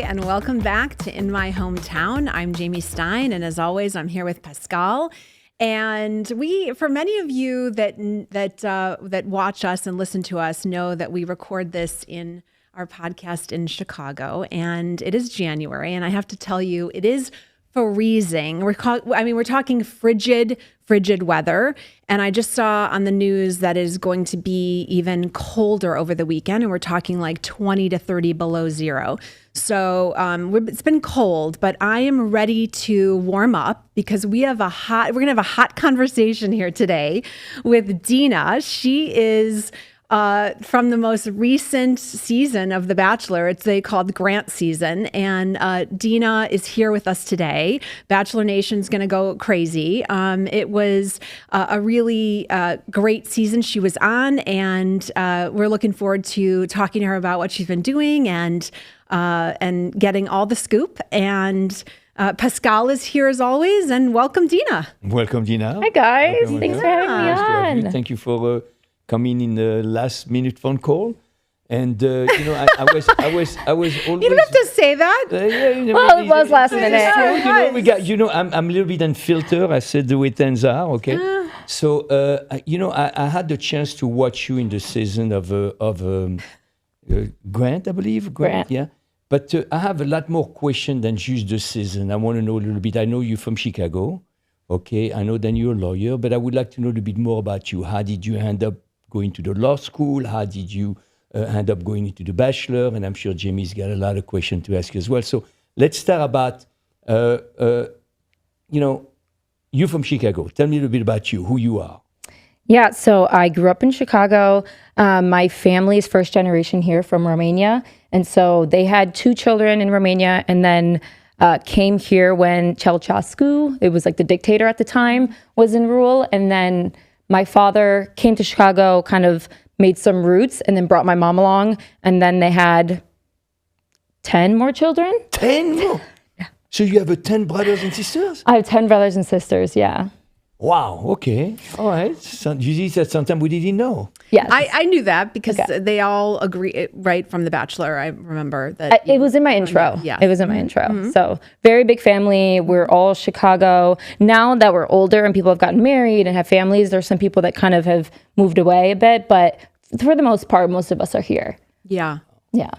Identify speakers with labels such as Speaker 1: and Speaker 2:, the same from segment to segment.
Speaker 1: and welcome back to In My Hometown. I'm Jamie Stein, and as always, I'm here with Pascal. And for many of you that watch us and listen to us, know that we record this in our podcast in Chicago, and it is January. And I have to tell you, it is freezing. We're talking frigid weather. And I just saw on the news that it is going to be even colder over the weekend. And we're talking like 20 to 30 below zero. So it's been cold, but I am ready to warm up because we're going to have a hot conversation here today with Dina. She is from the most recent season of The Bachelor. They called Grant season. And Dina is here with us today. Bachelor Nation's going to go crazy. It was a really great season she was on. And we're looking forward to talking to her about what she's been doing and getting all the scoop. And Pascal is here as always. And welcome, Dina.
Speaker 2: Welcome, Dina.
Speaker 3: Hi, guys.
Speaker 2: Welcome,
Speaker 3: Thanks for having me on.
Speaker 2: Thank you for coming in the last minute phone call. And I was always.
Speaker 1: You don't have to say that.
Speaker 3: Well, it was last minute.
Speaker 2: We got. I'm a little bit unfiltered. I said the way things are. Okay. So I had the chance to watch you in the season of Grant, I believe. Grant. Yeah. But I have a lot more questions than just the season. I want to know a little bit. I know you're from Chicago. Okay. I know that you're a lawyer, but I would like to know a little bit more about you. How did you end up going to the law school? How did you end up going into the Bachelor? And I'm sure Jamie's got a lot of questions to ask you as well. So let's start about, you're from Chicago. Tell me a little bit about you, who you are.
Speaker 3: Yeah, so I grew up in Chicago. My family is first generation here from Romania. And so they had 2 children in Romania and then came here when Ceausescu, it was like the dictator at the time, was in rule. And then my father came to Chicago, kind of made some roots, and then brought my mom along. And then they had 10 more children.
Speaker 2: 10 more?
Speaker 3: Yeah.
Speaker 2: So you have 10 brothers and sisters?
Speaker 3: I have 10 brothers and sisters, yeah.
Speaker 2: Wow, okay. All right. So you said something we didn't know.
Speaker 3: Yes.
Speaker 1: I knew that because they all agree, right, from The Bachelor. I remember that.
Speaker 3: It was in my intro.
Speaker 1: Yeah.
Speaker 3: It was in my intro. So very big family. We're all Chicago. Now that we're older and people have gotten married and have families, there's some people that kind of have moved away a bit. But for the most part, most of us are here.
Speaker 1: Yeah.
Speaker 3: Yeah.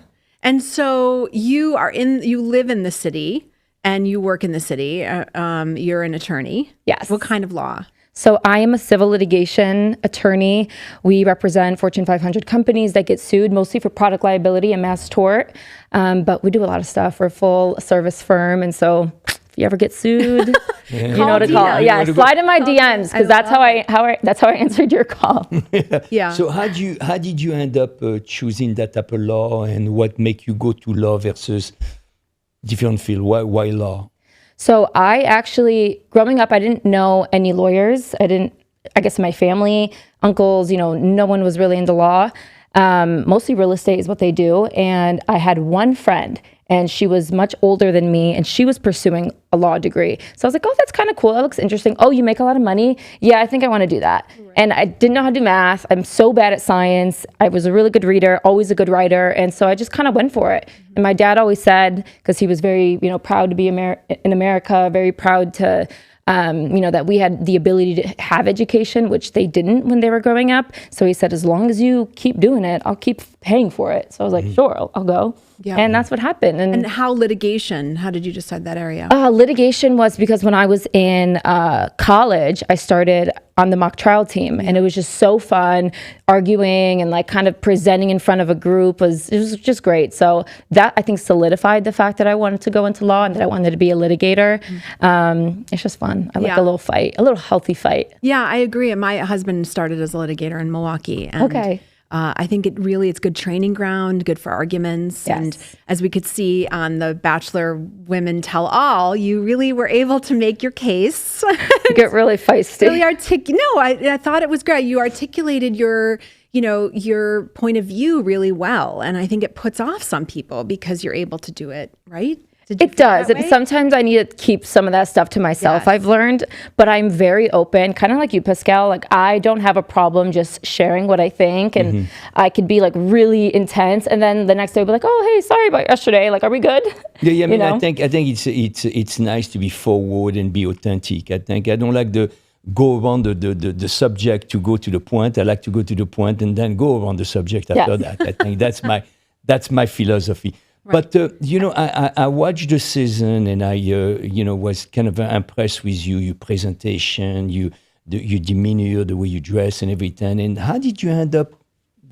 Speaker 1: And so you live in the city. And you work in the city. You're an attorney.
Speaker 3: Yes.
Speaker 1: What kind of law?
Speaker 3: So I am a civil litigation attorney. We represent Fortune 500 companies that get sued, mostly for product liability and mass tort. But we do a lot of stuff. We're a full service firm. And so if you ever get sued, you know to call. Yeah, slide in my DMs because that's how I answered your call.
Speaker 1: Yeah.
Speaker 2: So how did you end up choosing that type of law, and what make you go to law versus different field? Why law?
Speaker 3: So I actually, growing up, I didn't know any lawyers. I guess my family, uncles, no one was really into law. Mostly real estate is what they do. And I had one friend, and she was much older than me, and she was pursuing a law degree. So I was like, oh, that's kind of cool. That looks interesting. Oh, you make a lot of money? Yeah, I think I want to do that. Right. And I didn't know how to do math. I'm so bad at science. I was a really good reader, always a good writer. And so I just kind of went for it. Mm-hmm. And my dad always said, because he was very, proud to be in America, very proud to, that we had the ability to have education, which they didn't when they were growing up. So he said, as long as you keep doing it, I'll keep paying for it. So I was like, sure, I'll go. Yeah. And that's what happened. And
Speaker 1: how did you decide that area?
Speaker 3: Litigation was because when I was in college, I started on the mock trial team, and it was just so fun arguing and like kind of presenting in front of a group it was just great. So that I think solidified the fact that I wanted to go into law and that I wanted to be a litigator. It's just fun. I like a little fight, a little healthy fight.
Speaker 1: Yeah, I agree. My husband started as a litigator in Milwaukee. And I think it's good training ground, good for arguments.
Speaker 3: Yes.
Speaker 1: And as we could see on the Bachelor Women Tell All, you really were able to make your case.
Speaker 3: You get really feisty.
Speaker 1: Really I thought it was great. You articulated your point of view really well. And I think it puts off some people because you're able to do it, right? Did you
Speaker 3: It
Speaker 1: feel
Speaker 3: does.
Speaker 1: that way?
Speaker 3: Sometimes I need to keep some of that stuff to myself,
Speaker 1: Yes.
Speaker 3: I've learned, but I'm very open, kind of like you, Pascal. Like, I don't have a problem just sharing what I think, and I could be like really intense, and then the next day I'll be like, oh, hey, sorry about yesterday. Like, are we good?
Speaker 2: Yeah. I mean,
Speaker 3: know?
Speaker 2: I think it's nice to be forward and be authentic. I think I don't like the go around the subject to go to the point. I like to go to the point and then go around the subject after
Speaker 3: Yes.
Speaker 2: that. I think that's my philosophy. But I watched the season and I was kind of impressed with your presentation, your demeanor, the way you dress and everything. And how did you end up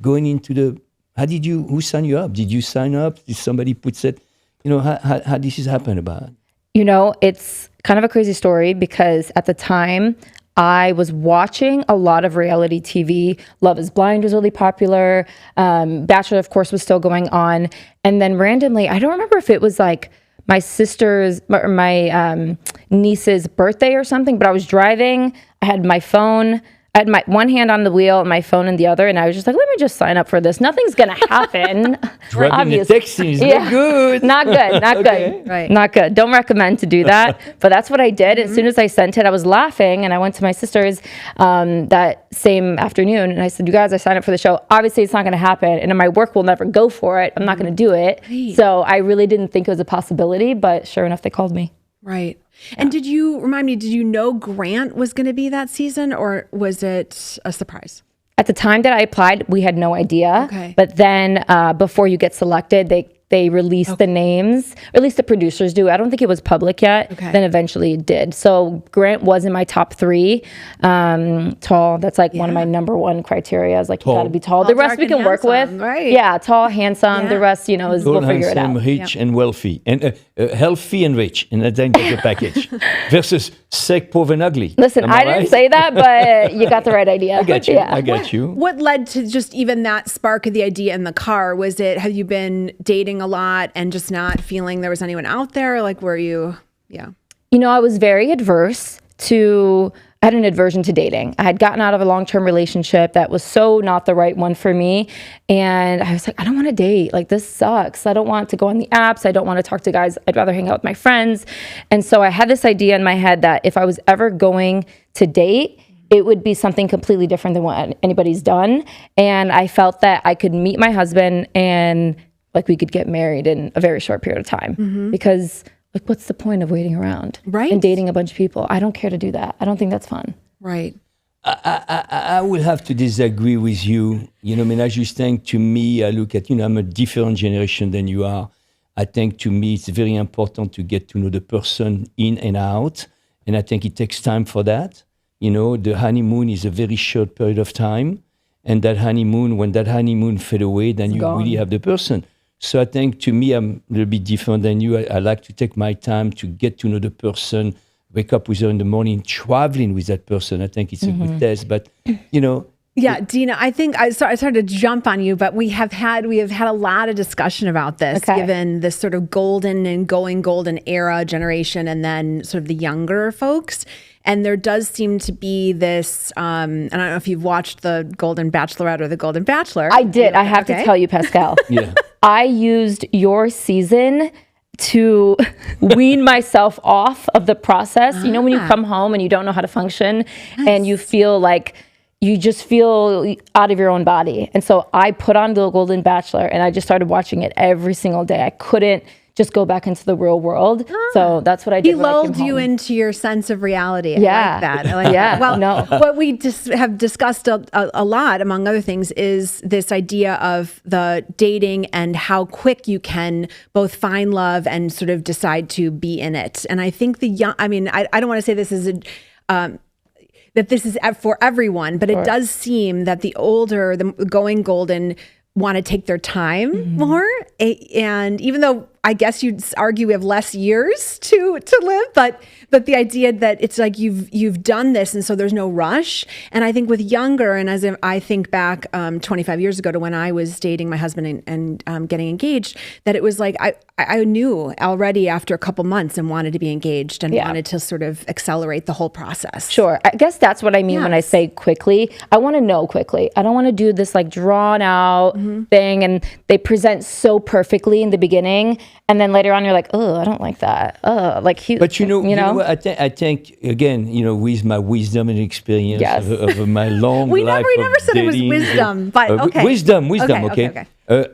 Speaker 2: going into the? Who signed you up? Did you sign up? Did somebody put it? How this has happened about?
Speaker 3: It's kind of a crazy story because at the time I was watching a lot of reality TV. Love is Blind was really popular. Bachelor, of course, was still going on. And then randomly, I don't remember if it was like my sister's or my niece's birthday or something, but I was driving. I had my phone. I had my one hand on the wheel and my phone in the other, and I was just like, let me just sign up for this. Nothing's going to happen.
Speaker 2: Driving the taxi is not good.
Speaker 3: Not good. Not good.
Speaker 1: Right.
Speaker 3: Not good. Don't recommend to do that. But that's what I did. As soon as I sent it, I was laughing, and I went to my sister's that same afternoon, and I said, you guys, I signed up for the show. Obviously, it's not going to happen, and my work will never go for it. I'm not going to do it.
Speaker 1: Right.
Speaker 3: So I really didn't think it was a possibility, but sure enough, they called me.
Speaker 1: Right. And did you know Grant was going to be that season, or was it a surprise?
Speaker 3: At the time that I applied, we had no idea.
Speaker 1: Okay.
Speaker 3: But then before you get selected, they release the names, or at least the producers do. I don't think it was public yet.
Speaker 1: Okay.
Speaker 3: Then eventually it did. So Grant was in my top 3. Tall, that's like one of my number one criteria. I was like, you got to be tall. The
Speaker 1: Tall,
Speaker 3: rest we
Speaker 1: dark, and
Speaker 3: can work with.
Speaker 1: handsome, right.
Speaker 3: Yeah, tall, handsome.
Speaker 1: Yeah.
Speaker 3: The rest, is we'll figure it
Speaker 2: handsome,
Speaker 3: out.
Speaker 2: rich and wealthy, and healthy and rich, and I think that's the package. Versus sick, poor, and ugly.
Speaker 3: Listen,
Speaker 2: Am
Speaker 3: I
Speaker 2: right?
Speaker 3: didn't say that, but you got the right idea.
Speaker 2: I got you.
Speaker 3: Yeah.
Speaker 2: I got you.
Speaker 1: What led to just even that spark of the idea in the car? Was it, have you been dating a lot and just not feeling there was anyone out there? Like, were you, yeah.
Speaker 3: I was very adverse to, I had an aversion to dating. I had gotten out of a long-term relationship that was so not the right one for me. And I was like, I don't want to date. Like, this sucks. I don't want to go on the apps. I don't want to talk to guys. I'd rather hang out with my friends. And so I had this idea in my head that if I was ever going to date, it would be something completely different than what anybody's done. And I felt that I could meet my husband and like we could get married in a very short period of time because like, what's the point of waiting around
Speaker 1: Right.
Speaker 3: and dating a bunch of people? I don't care to do that. I don't think that's fun.
Speaker 1: Right.
Speaker 2: I will have to disagree with you. As you think, to me, I look at, I'm a different generation than you are. I think to me, it's very important to get to know the person in and out. And I think it takes time for that. The honeymoon is a very short period of time. And when that honeymoon fade away, then you really have the person. So I think to me, I'm a little bit different than you. I like to take my time to get to know the person, wake up with her in the morning, traveling with that person. I think it's a good test. But,
Speaker 1: Yeah, Dina, I think I started to jump on you, but we have had a lot of discussion about this, given this sort of golden and going golden era generation, and then sort of the younger folks. And there does seem to be this, and I don't know if you've watched the Golden Bachelorette or the Golden Bachelor.
Speaker 3: I did. I have to tell you, Pascal.
Speaker 2: yeah.
Speaker 3: I used your season to wean myself off of the process. When you come home and you don't know how to function and you feel like you just feel out of your own body. And so I put on the Golden Bachelor and I just started watching it every single day. I couldn't just go back into the real world. So that's what I did.
Speaker 1: He lulled you into your sense of reality. I
Speaker 3: Yeah.
Speaker 1: like that. I like that. Well, what we just have discussed a lot, among other things, is this idea of the dating and how quick you can both find love and sort of decide to be in it. And I think I don't want to say this is that this is for everyone, but it does seem that the going golden want to take their time more. And even though I guess you'd argue we have less years to live, but the idea that it's like you've done this, and so there's no rush. And I think with younger, and as I think back 25 years ago to when I was dating my husband and getting engaged, that it was like I knew already after a couple months and wanted to be engaged and wanted to sort of accelerate the whole process.
Speaker 3: Sure. I guess that's what I mean when I say quickly. I want to know quickly. I don't want to do this like drawn out thing, and they present so perfectly in the beginning. and then later on you're like, oh, I don't like that. Oh, like he.
Speaker 2: But you know what? I think again, with my wisdom and experience of my long life.
Speaker 1: We never said
Speaker 2: dating,
Speaker 1: it was wisdom, but okay.
Speaker 2: Wisdom.
Speaker 1: Okay.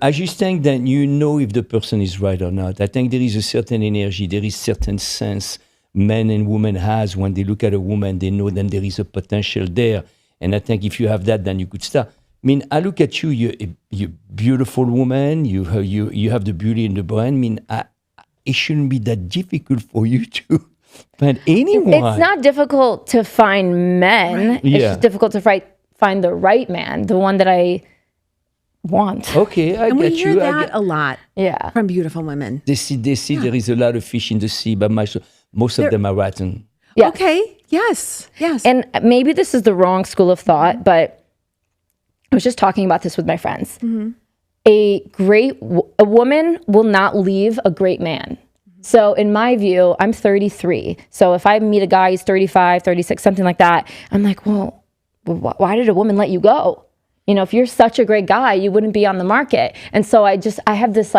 Speaker 2: I just think that you know if the person is right or not. I think there is a certain energy, there is certain sense men and women has when they look at a woman, they know then there is a potential there. And I think if you have that, then you could start. I mean, I look at you, you're a beautiful woman, you have the beauty in the brain. I mean, it shouldn't be that difficult for you to find anyone.
Speaker 3: It's not difficult to find men. Right. It's just difficult to find the right man, the one that I want.
Speaker 2: Okay, I
Speaker 1: and
Speaker 2: get
Speaker 1: we hear
Speaker 2: you.
Speaker 1: that a lot from beautiful women.
Speaker 2: They see there is a lot of fish in the sea, but most of them are rotten.
Speaker 3: Yeah.
Speaker 1: Okay, yes.
Speaker 3: And maybe this is the wrong school of thought, but I was just talking about this with my friends. Mm-hmm. A woman will not leave a great man. So in my view, I'm 33. So if I meet a guy, he's 35, 36, something like that, I'm like, well, why did a woman let you go? If you're such a great guy, you wouldn't be on the market. And so I have this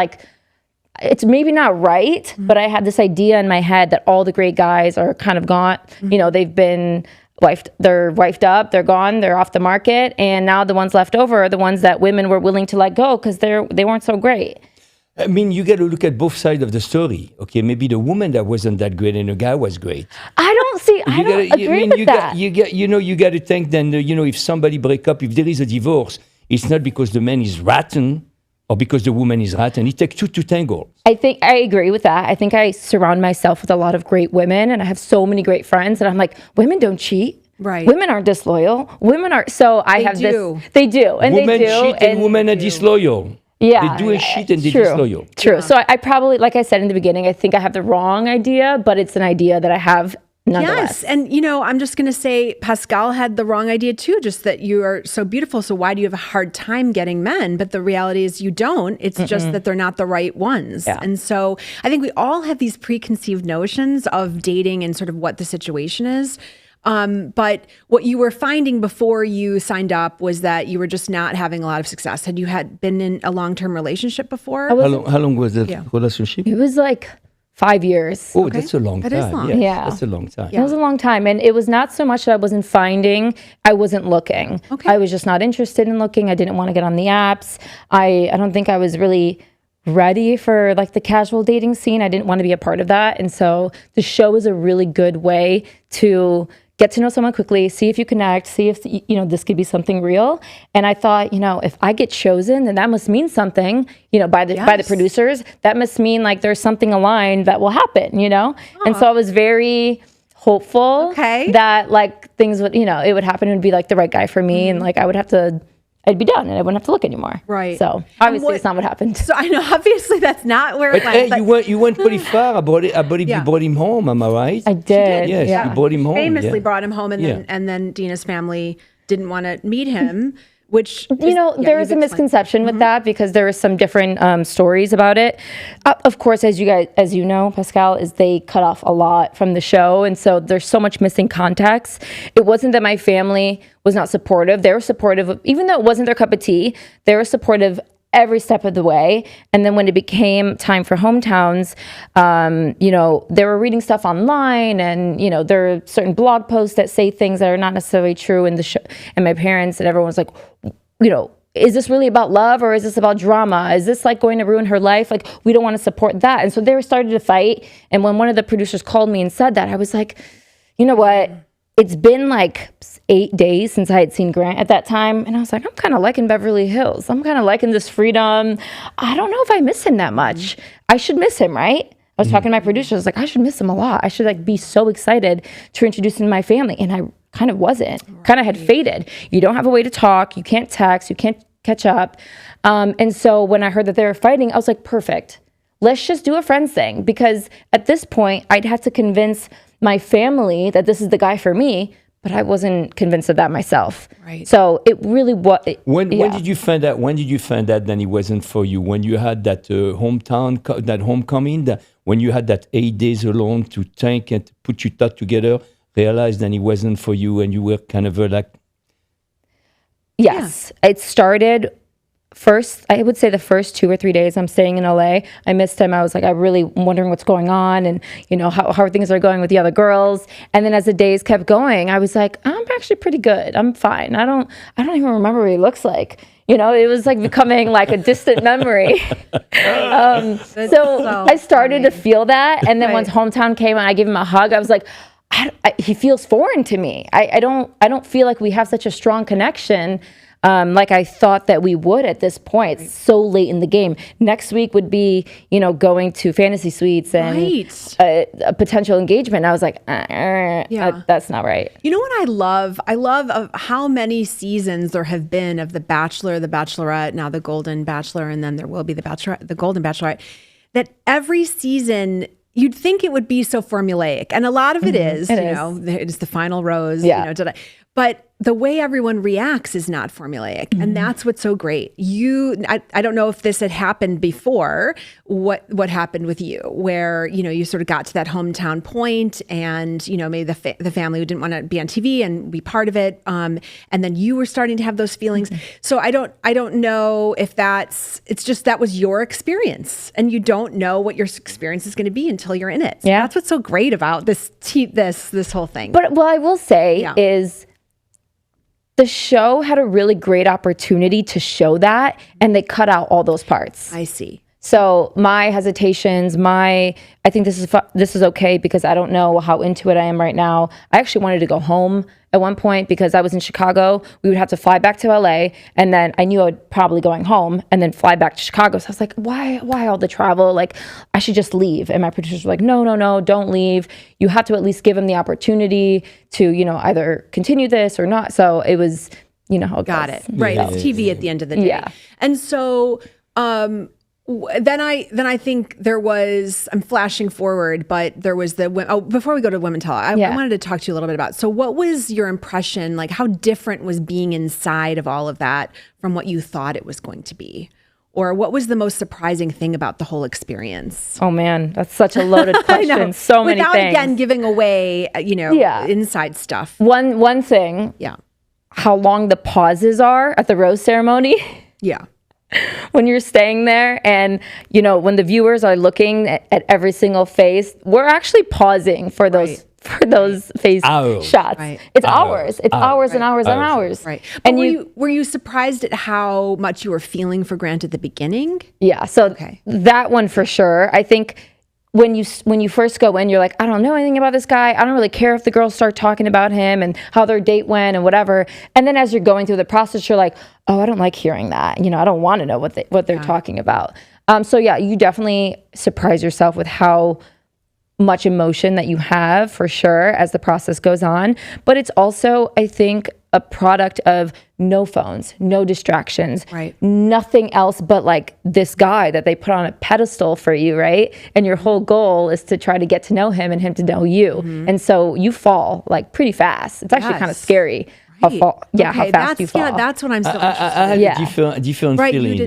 Speaker 3: it's maybe not right, but I had this idea in my head that all the great guys are kind of gone. Mm-hmm. They've been they're wifed up, they're gone, they're off the market. And now the ones left over are the ones that women were willing to let go because they weren't so great.
Speaker 2: I mean, you got to look at both sides of the story. Okay, maybe the woman that wasn't that great and the guy was great.
Speaker 3: I don't agree with that.
Speaker 2: You got to think then, if somebody break up, if there is a divorce, it's not because the man is rotten or because the woman is rotten. It takes two to tango.
Speaker 3: I think I agree with that. I think I surround myself with a lot of great women, and I have so many great friends, and I'm like, women don't cheat.
Speaker 1: Right.
Speaker 3: Women aren't disloyal. Women are. So I have this. They do. And
Speaker 2: women
Speaker 3: they do.
Speaker 2: Cheat and women are disloyal.
Speaker 3: Yeah.
Speaker 2: They do a shit and they're disloyal.
Speaker 3: True.
Speaker 1: Yeah.
Speaker 3: So I probably, like I said in the beginning, I think I have the wrong idea, but it's an idea that I have nonetheless.
Speaker 1: Yes. And, I'm just going to say Pascal had the wrong idea too, just that you are so beautiful. So why do you have a hard time getting men? But the reality is you don't. It's just that they're not the right ones. Yeah. And so I think we all have these preconceived notions of dating and sort of what the situation is. But what you were finding before you signed up was that you were just not having a lot of success. Had you been in a long-term relationship before?
Speaker 2: How long was the relationship?
Speaker 3: It was like 5 years.
Speaker 2: Oh, okay. That's a long time.
Speaker 1: That is long.
Speaker 3: Yeah.
Speaker 2: That's a long time.
Speaker 3: Yeah. It was a long time. And it was not so much that I wasn't finding, I wasn't looking.
Speaker 1: Okay.
Speaker 3: I was just not interested in looking. I didn't want to get on the apps. I don't think I was really ready for the casual dating scene. I didn't want to be a part of that. And so the show is a really good way to get to know someone quickly, see if you connect, see if, this could be something real. And I thought, if I get chosen, then that must mean something, by the producers. That must mean there's something aligned that will happen, And so I was very hopeful that things would, it would happen and be the right guy for me. And I'd be done and I wouldn't have to look anymore.
Speaker 1: Right.
Speaker 3: So obviously it's not what happened.
Speaker 1: So I know, obviously that's not where it went.
Speaker 2: Hey, you went pretty far. I believe you brought him home, am I right?
Speaker 3: I did.
Speaker 2: Yes, you brought him home.
Speaker 1: Famously brought him home and then Dina's family didn't want to meet him. Which
Speaker 3: there is a misconception with that because there are some different stories about it. Of course, as you know, Pascal, is they cut off a lot from the show, and so there's so much missing context. It wasn't that my family was not supportive; they were supportive, even though it wasn't their cup of tea. They were supportive every step of the way. And then when it became time for hometowns, they were reading stuff online, and there are certain blog posts that say things that are not necessarily true in the show. And my parents and everyone was like, is this really about love or is this about drama? Is this going to ruin her life? We don't want to support that. And so they were starting to fight. And when one of the producers called me and said that, I was like, you know what? It's been 8 days since I had seen Grant at that time. And I was like, I'm kind of liking Beverly Hills. I'm kind of liking this freedom. I don't know if I miss him that much. I should miss him, right? I was talking to my producer. I was like, I should miss him a lot. I should be so excited to introduce him to my family. And I kind of wasn't. Kind of had faded. You don't have a way to talk. You can't text. You can't catch up. And so when I heard that they were fighting, I was like, perfect. Let's just do a friends thing. Because at this point, I'd have to convince my family that this is the guy for me, but I wasn't convinced of that myself.
Speaker 1: Right.
Speaker 3: So it really was.
Speaker 2: When did you find out? When did you find out that it wasn't for you? When you had that that homecoming, when you had that 8 days alone to think and put your thought together, realized that it wasn't for you, and you were kind of
Speaker 3: Yes, it started I would say the first 2 or 3 days I'm staying in LA, I missed him. I was like, I really wondering what's going on and, how things are going with the other girls. And then as the days kept going, I was like, I'm actually pretty good. I'm fine. I don't even remember what he looks like. It was like becoming like a distant memory. So I started to feel that. And then once hometown came and I gave him a hug, I was like, he feels foreign to me. I don't feel like we have such a strong connection. Like I thought that we would at this point. It's so late in the game. Next week would be, going to fantasy suites and a potential engagement. And I was like, that's not right.
Speaker 1: You know what I love? I love of how many seasons there have been of The Bachelor, The Bachelorette, now The Golden Bachelor, and then there will be The Golden Bachelorette, that every season you'd think it would be so formulaic. And a lot of it is, it's the final rose, but the way everyone reacts is not formulaic. And that's what's so great. I don't know if this had happened before, what happened with you, where, you sort of got to that hometown point and, maybe the family who didn't want to be on TV and be part of it. And then you were starting to have those feelings. So I don't know if it's just, that was your experience and you don't know what your experience is going to be until you're in it. So that's what's so great about this whole thing.
Speaker 3: But what I will say is, the show had a really great opportunity to show that, and they cut out all those parts.
Speaker 1: I see.
Speaker 3: So my hesitations, I think this is okay because I don't know how into it I am right now. I actually wanted to go home at one point because I was in Chicago. We would have to fly back to LA, and then I knew I would probably going home and then fly back to Chicago. So I was like, why all the travel? Like, I should just leave. And my producers were like, no, don't leave. You have to at least give them the opportunity to, either continue this or not. So it was, how it
Speaker 1: Got
Speaker 3: goes.
Speaker 1: it. Right. It's TV at the end of the day.
Speaker 3: Yeah.
Speaker 1: And so, then I think there was, I'm flashing forward, but there was before we go to Women Tell, I wanted to talk to you a little bit about, so what was your impression, like how different was being inside of all of that from what you thought it was going to be? Or what was the most surprising thing about the whole experience?
Speaker 3: Oh man, that's such a loaded question. So many things.
Speaker 1: Without again giving away, inside stuff.
Speaker 3: One thing.
Speaker 1: Yeah.
Speaker 3: How long the pauses are at the rose ceremony.
Speaker 1: Yeah.
Speaker 3: When you're staying there and, when the viewers are looking at every single face, we're actually pausing for those face shots. Right. It's hours. It's hours and hours and hours.
Speaker 1: Right. But and were you surprised at how much you were feeling for Grant at the beginning?
Speaker 3: Yeah. So that one for sure. I think when you first go in, you're like, I don't know anything about this guy. I don't really care if the girls start talking about him and how their date went and whatever. And then as you're going through the process, you're like, oh, I don't like hearing that. I don't want to know what they're talking about. So yeah, you definitely surprise yourself with how much emotion that you have for sure as the process goes on. But it's also, I think, a product of no phones, no distractions, nothing else but like this guy that they put on a pedestal for you, right? And your whole goal is to try to get to know him and him to know you. And so you fall like pretty fast. It's actually kind of scary. How fast you fall.
Speaker 1: Yeah, that's what I'm still
Speaker 2: I had a different feeling.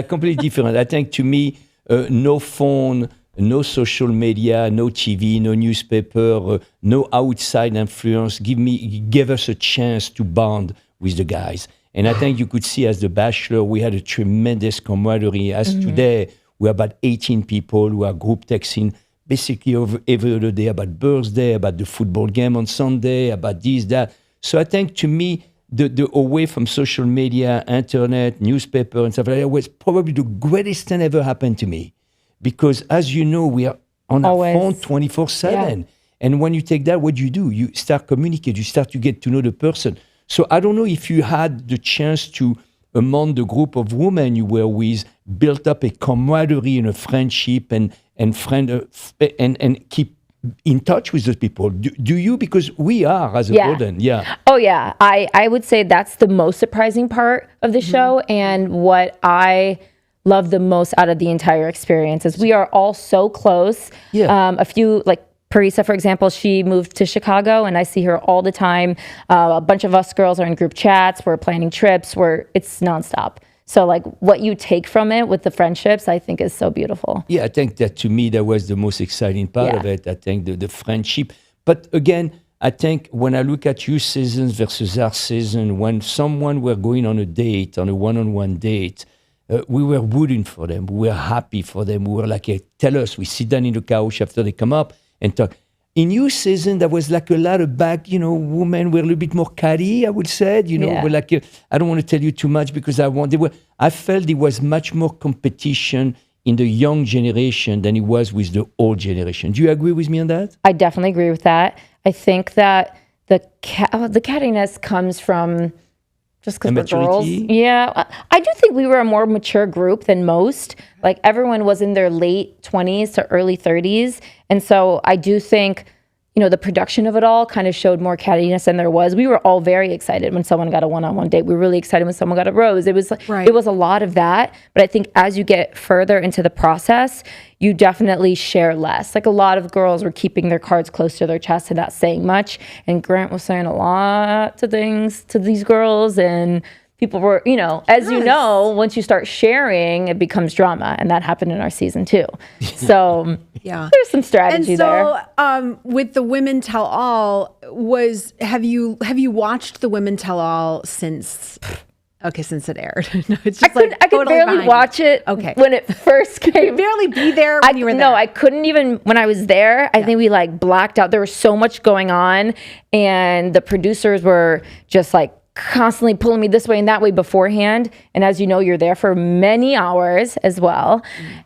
Speaker 2: Completely different. I think to me, no phone, no social media, no TV, no newspaper, no outside influence gave us a chance to bond with the guys. And I think you could see as The Bachelor, we had a tremendous camaraderie. As today, we're about 18 people who are group texting basically every other day about birthday, about the football game on Sunday, about this, that. So I think to me, the away from social media, internet, newspaper, and stuff like that was probably the greatest thing ever happened to me. Because as you know, we are on our phone 24/7. And when you take that, what do? You start communicate. You start to get to know the person. So I don't know if you had the chance to, among the group of women you were with, build up a camaraderie and a friendship and keep in touch with those people. Do you? Because we are as a Golden.
Speaker 3: Oh yeah. I would say that's the most surprising part of the show, and what I love the most out of the entire experience is we are all so close. A few, like Parisa, for example, she moved to Chicago and I see her all the time. A bunch of us girls are in group chats. We're planning trips. It's nonstop. So like what you take from it with the friendships, I think is so beautiful.
Speaker 2: Yeah, I think that to me, that was the most exciting part of it. I think the friendship. But again, I think when I look at your seasons versus our season, when someone were going on a date, on a one-on-one date, we were rooting for them. We were happy for them. We were like, hey, tell us. We sit down in the couch after they come up and talk. In your season, there was like a lot of women were a little bit more catty, I would say.
Speaker 3: Yeah.
Speaker 2: We're like, I don't want to tell you too much because I felt there was much more competition in the young generation than it was with the old generation. Do you agree with me on that?
Speaker 3: I definitely agree with that. I think that the cattiness comes from just because we're girls. Yeah. I do think we were a more mature group than most. Like everyone was in their late 20s to early 30s. And so I do think, the production of it all kind of showed more cattiness than there was. We were all very excited when someone got a one-on-one date. We were really excited when someone got a rose. It was It was a lot of that. But I think as you get further into the process, you definitely share less. Like a lot of girls were keeping their cards close to their chest and not saying much. And Grant was saying a lot to things to these girls, and people were, as you know, once you start sharing, it becomes drama. And that happened in our season too. So there's some strategy there.
Speaker 1: And so with the Women Tell All, have you watched the Women Tell All since it aired? No, it's just
Speaker 3: I could barely watch it when it first came.
Speaker 1: Barely be there when you were there.
Speaker 3: No, I couldn't even when I was there. I think we blacked out. There was so much going on, and the producers were just constantly pulling me this way and that way beforehand. And as you know, you're there for many hours as well.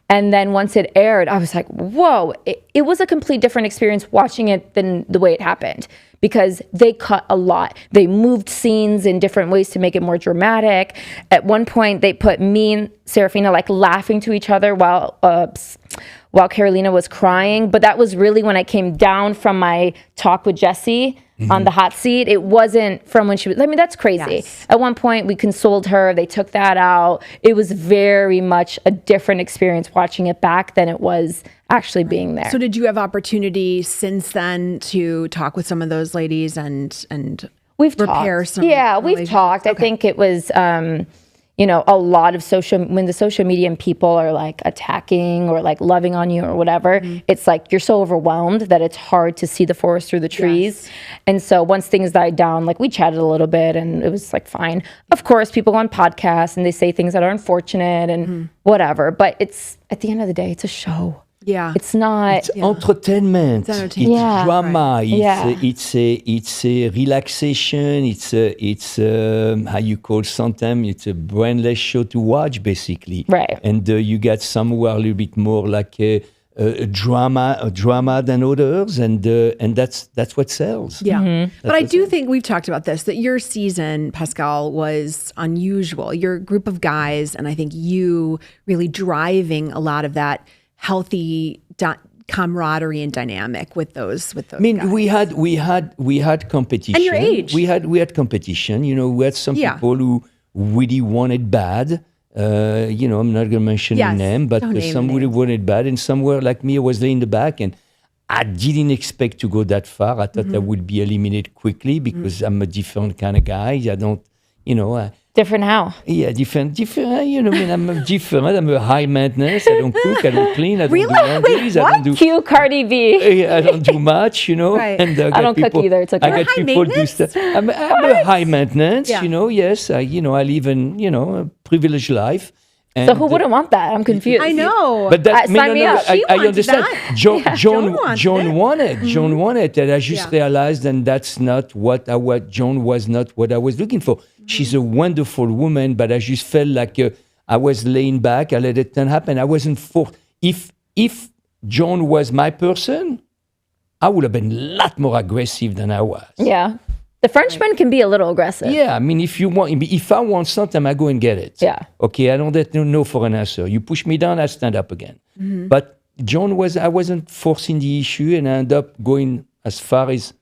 Speaker 3: And then once it aired, I was like, whoa, it was a complete different experience watching it than the way it happened, because they cut a lot. They moved scenes in different ways to make it more dramatic. At one point, they put me and Serafina laughing to each other while Carolina was crying. But that was really when I came down from my talk with Jessie on the hot seat. It wasn't from when she was, that's crazy. Yes. At one point, we consoled her. They took that out. It was very much a different experience watching it back than it was actually being there.
Speaker 1: So did you have opportunity since then to talk with some of those ladies and
Speaker 3: we've
Speaker 1: repair
Speaker 3: talked.
Speaker 1: some?
Speaker 3: Yeah, we've talked. Okay. I think it was, a lot of when the social media and people are attacking or loving on you or whatever, it's you're so overwhelmed that it's hard to see the forest through the trees. Yes. And so once things died down, we chatted a little bit and it was fine. Of course, people go on podcasts and they say things that are unfortunate and whatever, but it's at the end of the day, it's a show.
Speaker 1: Yeah,
Speaker 2: it's entertainment. It's drama.
Speaker 3: Right.
Speaker 2: It's a relaxation. It's how you call sometimes it's a brainless show to watch basically.
Speaker 3: Right.
Speaker 2: And you get some who are a little bit more a drama than others, and that's what sells.
Speaker 1: Yeah, but I do think we've talked about this, that your season, Pascal, was unusual. Your group of guys, and I think you really driving a lot of that healthy camaraderie and dynamic with those guys.
Speaker 2: we had competition.
Speaker 1: And your age.
Speaker 2: We had competition. We had some people who really wanted bad. I'm not going to mention the name, but some really wanted bad, and some were like me. I was laying in the back, and I didn't expect to go that far. I thought I would be eliminated quickly because I'm a different kind of guy. I don't,
Speaker 3: Different how?
Speaker 2: Yeah, different. I'm different. I'm a high maintenance. I don't cook. I don't clean. I don't do laundries. I don't do.
Speaker 3: Cue Cardi B.
Speaker 2: I don't do much,
Speaker 1: Right.
Speaker 2: And
Speaker 3: I don't cook either. It's okay.
Speaker 2: I got people do stuff. I'm a high maintenance. Yes. I live in a privileged life. And
Speaker 3: so who wouldn't want that? I'm confused.
Speaker 1: I know.
Speaker 2: But that
Speaker 3: sign me up.
Speaker 2: I understand.
Speaker 1: That.
Speaker 2: John wanted, and I just realized, and that's not what John was not what I was looking for. She's a wonderful woman, but I just felt like I was laying back. I let it happen. I wasn't forced. If John was my person, I would have been a lot more aggressive than I was.
Speaker 3: Yeah. The Frenchman can be a little aggressive.
Speaker 2: Yeah, if I want something, I go and get it.
Speaker 3: Yeah.
Speaker 2: Okay, I don't let no for an answer. You push me down, I stand up again. But John I wasn't forcing the issue, and I ended up going as far as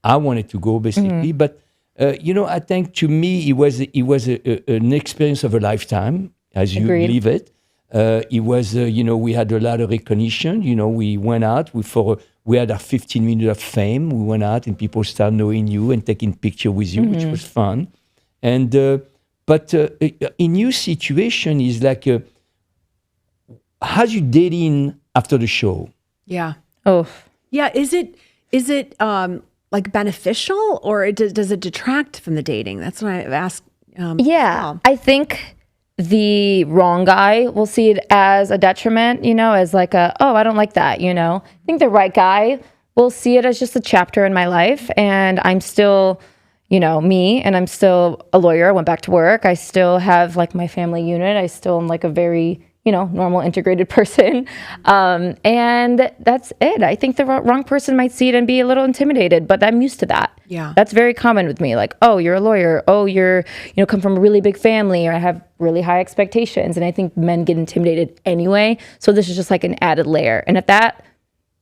Speaker 2: I wanted to go, basically. But I think to me, it was an experience of a lifetime, as you believe it. It was, we had a lot of recognition. We went out we had our 15 minutes of fame. We went out and people started knowing you and taking picture with you, which was fun. And but in your situation is how you dating after the show?
Speaker 1: Yeah.
Speaker 3: Oh.
Speaker 1: Yeah. Is it like beneficial, or does it detract from the dating? That's what I've asked.
Speaker 3: I think the wrong guy will see it as a detriment, as like I don't like that, I think the right guy will see it as just a chapter in my life, and I'm still, me, and I'm still a lawyer. I went back to work. I still have like my family unit. I still am like a very, normal integrated person. And that's it. I think the wrong person might see it and be a little intimidated, but I'm used to that.
Speaker 1: Yeah.
Speaker 3: That's very common with me. Like, oh, you're a lawyer. Oh, you're, come from a really big family, or I have really high expectations. And I think men get intimidated anyway. So this is just like an added layer. And if that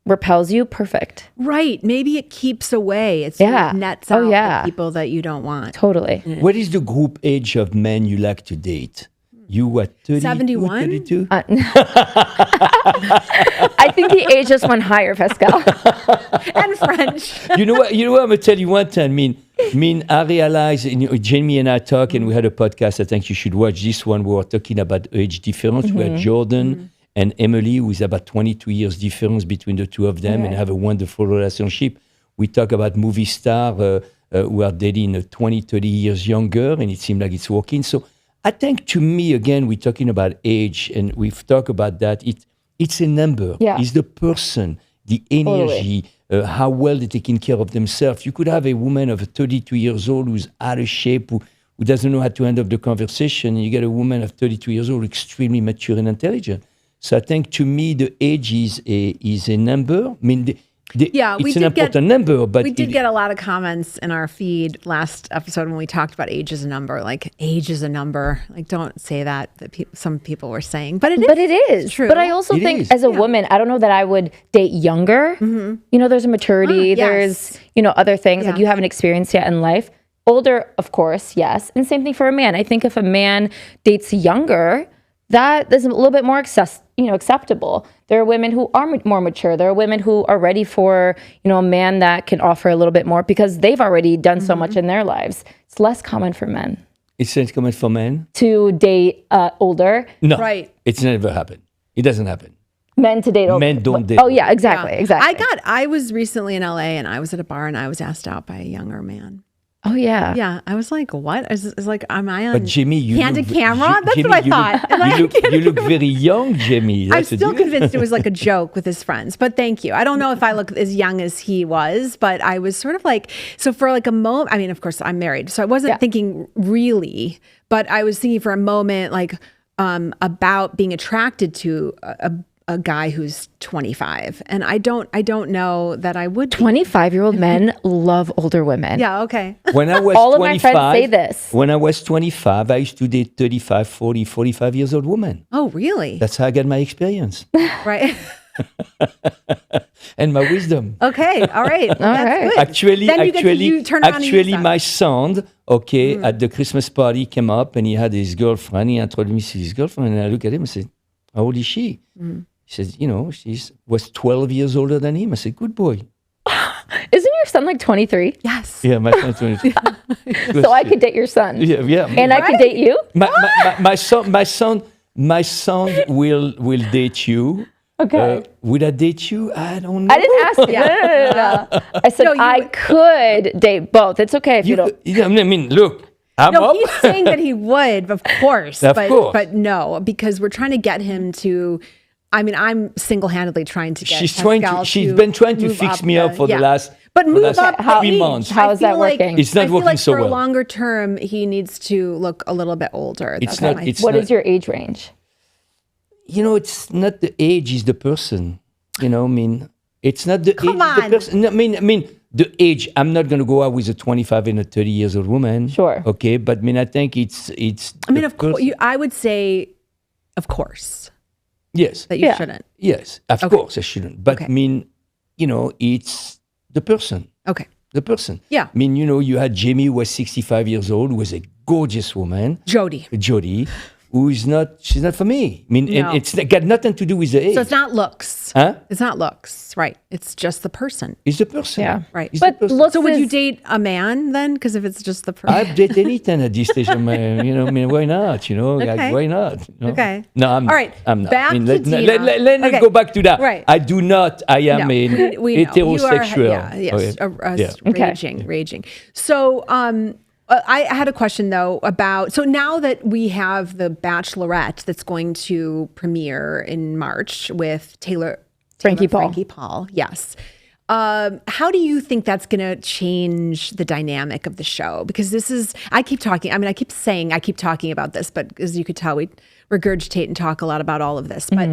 Speaker 3: repels you, perfect.
Speaker 1: Right. Maybe it keeps away. It nets out the people that you don't want.
Speaker 3: Totally.
Speaker 2: What is the group age of men you like to date? You what, 30,
Speaker 1: 71?
Speaker 2: 32?
Speaker 3: I think he aged us one higher, Pascal.
Speaker 1: And French.
Speaker 2: You know what? I'm gonna tell you one time. I realized, Jamie and I talk, and we had a podcast. I think you should watch this one. We were talking about age difference. We had Jordan and Emily, who is about 22 years difference between the two of them, and have a wonderful relationship. We talk about movie star who are dating 20, 30 years younger, and it seems like it's working. So I think, to me, again, we're talking about age, and we've talked about that. It's a number.
Speaker 3: Yeah.
Speaker 2: It's the person, the energy, how well they're taking care of themselves. You could have a woman of 32 years old who's out of shape, who doesn't know how to end up the conversation, and you get a woman of 32 years old, extremely mature and intelligent. So I think, to me, the age is a number. It's an important number, but
Speaker 1: we did get a lot of comments in our feed last episode when we talked about age is a number. Like, age is a number. Like, don't say that some people were saying, but it is. It's true.
Speaker 3: But I also think as a woman, I don't know that I would date younger. There's a maturity. There's other things like you haven't experienced yet in life. Older, of course, yes, and same thing for a man. I think if a man dates younger, that is a little bit more acceptable. There are women who are more mature. There are women who are ready for, a man that can offer a little bit more because they've already done so much in their lives. It's less common for men.
Speaker 2: It's less common for men?
Speaker 3: To date older.
Speaker 2: No.
Speaker 1: Right.
Speaker 2: It's never happened. It doesn't happen.
Speaker 3: Men to date older.
Speaker 2: Men don't date.
Speaker 3: Oh, yeah, exactly.
Speaker 1: I was recently in LA, and I was at a bar, and I was asked out by a younger man.
Speaker 3: Oh, yeah.
Speaker 1: Yeah. I was like, what? It's like, am I on
Speaker 2: But Jimmy,
Speaker 1: candid camera? That's what I thought.
Speaker 2: You look very young, Jimmy.
Speaker 1: I'm still convinced it was like a joke with his friends, but thank you. I don't know if I look as young as he was, but I was sort of like, so for like a moment, I mean, of course I'm married, so I wasn't thinking really, but I was thinking for a moment, like, about being attracted to a guy who's 25, and I don't know that I would.
Speaker 3: 25-year-old men love older women.
Speaker 1: Yeah, okay.
Speaker 2: When I was
Speaker 3: all
Speaker 2: 25,
Speaker 3: of my friends say this.
Speaker 2: When I was 25, I used to date 35, 40, 45 years old women.
Speaker 1: Oh, really?
Speaker 2: That's how I got my experience.
Speaker 1: Right.
Speaker 2: And my wisdom.
Speaker 1: Okay, all right. That's good.
Speaker 2: Actually, my son, at the Christmas party came up, and he had his girlfriend. He introduced me to his girlfriend, and I looked at him and said, how old is she? He said, she was 12 years older than him. I said, good boy.
Speaker 3: Isn't your son like 23?
Speaker 1: Yes.
Speaker 2: Yeah, my son's 23.
Speaker 3: So I could date your son.
Speaker 2: Yeah.
Speaker 3: And I could date you?
Speaker 2: My son will date you.
Speaker 3: Okay.
Speaker 2: Would I date you? I don't know.
Speaker 3: I didn't ask you. No. I said I could date both. It's okay if you don't.
Speaker 2: Look.
Speaker 1: He's saying that he would, of course.
Speaker 2: Of course.
Speaker 1: But no, because we're trying to get him to. I mean, I'm single-handedly trying to get.
Speaker 2: She's been trying to fix me up for the last.
Speaker 1: But move up
Speaker 2: 3 months.
Speaker 3: How is that working?
Speaker 2: It's not working so well.
Speaker 1: For a longer term, he needs to look a little bit older.
Speaker 3: What is your age range?
Speaker 2: It's not the age; it's the person. It's not the
Speaker 1: Come
Speaker 2: age.
Speaker 1: on.
Speaker 2: The person. No, I mean, the age. I'm not going to go out with a 25 and a 30 years old woman.
Speaker 3: Sure.
Speaker 2: Okay, but I think it's.
Speaker 1: Of course, I would say, of course.
Speaker 2: Yes.
Speaker 1: That you shouldn't.
Speaker 2: Yes, of course I shouldn't. But it's the person.
Speaker 1: Okay.
Speaker 2: The person.
Speaker 1: Yeah.
Speaker 2: You had Jamie, who was 65 years old, who was a gorgeous woman.
Speaker 1: Jody.
Speaker 2: she's not for me. I mean,
Speaker 1: No.
Speaker 2: and it's got nothing to do with the age.
Speaker 1: So it's not looks.
Speaker 2: Huh?
Speaker 1: It's not looks, right? It's just the person,
Speaker 2: It's the person.
Speaker 3: Yeah.
Speaker 1: right?
Speaker 2: It's
Speaker 3: But
Speaker 2: the person.
Speaker 3: looks
Speaker 1: So would you
Speaker 3: is-
Speaker 1: date a man then? Because if it's just the person,
Speaker 2: I'd date anything at this stage of my, I mean, why not? Like,
Speaker 1: Okay.
Speaker 2: why not?
Speaker 1: Okay.
Speaker 2: No, I'm
Speaker 1: All right,
Speaker 2: I'm not.
Speaker 1: back
Speaker 2: I mean,
Speaker 1: to
Speaker 2: let
Speaker 1: Dina.
Speaker 2: me
Speaker 1: Okay.
Speaker 2: go back to that.
Speaker 1: Right.
Speaker 2: I do not. I am
Speaker 1: we know.
Speaker 2: heterosexual.
Speaker 1: You are, yes,
Speaker 3: Okay.
Speaker 1: raging. So, I had a question though about, so now that we have the Bachelorette that's going to premiere in March with
Speaker 3: Frankie Paul.
Speaker 1: Frankie Paul, yes. How do you think that's going to change the dynamic of the show? Because I keep talking about this, but as you could tell, we regurgitate and talk a lot about all of this. But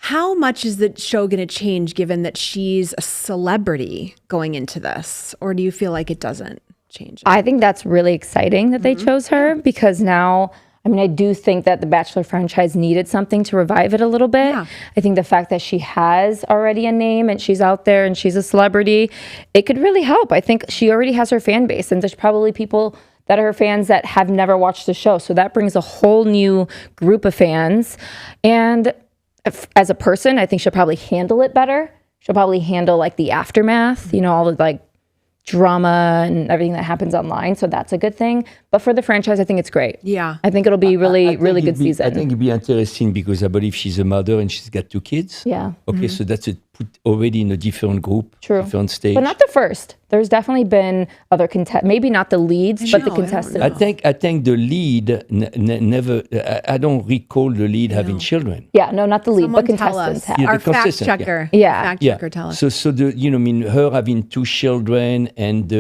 Speaker 1: how much is the show going to change given that she's a celebrity going into this? Or do you feel like it doesn't change it?
Speaker 3: I think that's really exciting that they chose her because now, I mean, I do think that the Bachelor franchise needed something to revive it a little bit.
Speaker 1: Yeah.
Speaker 3: I think the fact that she has already a name and she's out there and she's a celebrity, it could really help. I think she already has her fan base, and there's probably people that are her fans that have never watched the show. So that brings a whole new group of fans. And as a person, I think she'll probably handle it better. She'll probably handle like the aftermath, all the like drama and everything that happens online. So that's a good thing. But for the franchise, I think it's great.
Speaker 1: Yeah.
Speaker 3: I think it'll be really
Speaker 2: I think
Speaker 3: good
Speaker 2: it'd be-
Speaker 3: season.
Speaker 2: I think it'd be interesting because I believe she's a mother and she's got 2 kids.
Speaker 3: Yeah.
Speaker 2: Okay, so that's put already in a different group,
Speaker 3: True.
Speaker 2: different stage.
Speaker 3: But not the first. There's definitely been other maybe not the leads, but the
Speaker 1: know, I don't
Speaker 3: contestants.
Speaker 2: I think the lead never. I don't recall the lead having children.
Speaker 3: Yeah, no, not the lead,
Speaker 1: Someone
Speaker 3: but
Speaker 1: tell
Speaker 3: contestants
Speaker 1: us.
Speaker 3: have.
Speaker 2: Yeah,
Speaker 1: Our
Speaker 2: the
Speaker 1: fact
Speaker 2: consistent, yeah.
Speaker 1: checker.
Speaker 3: Yeah.
Speaker 1: Fact checker, tell us.
Speaker 2: So her having 2 children and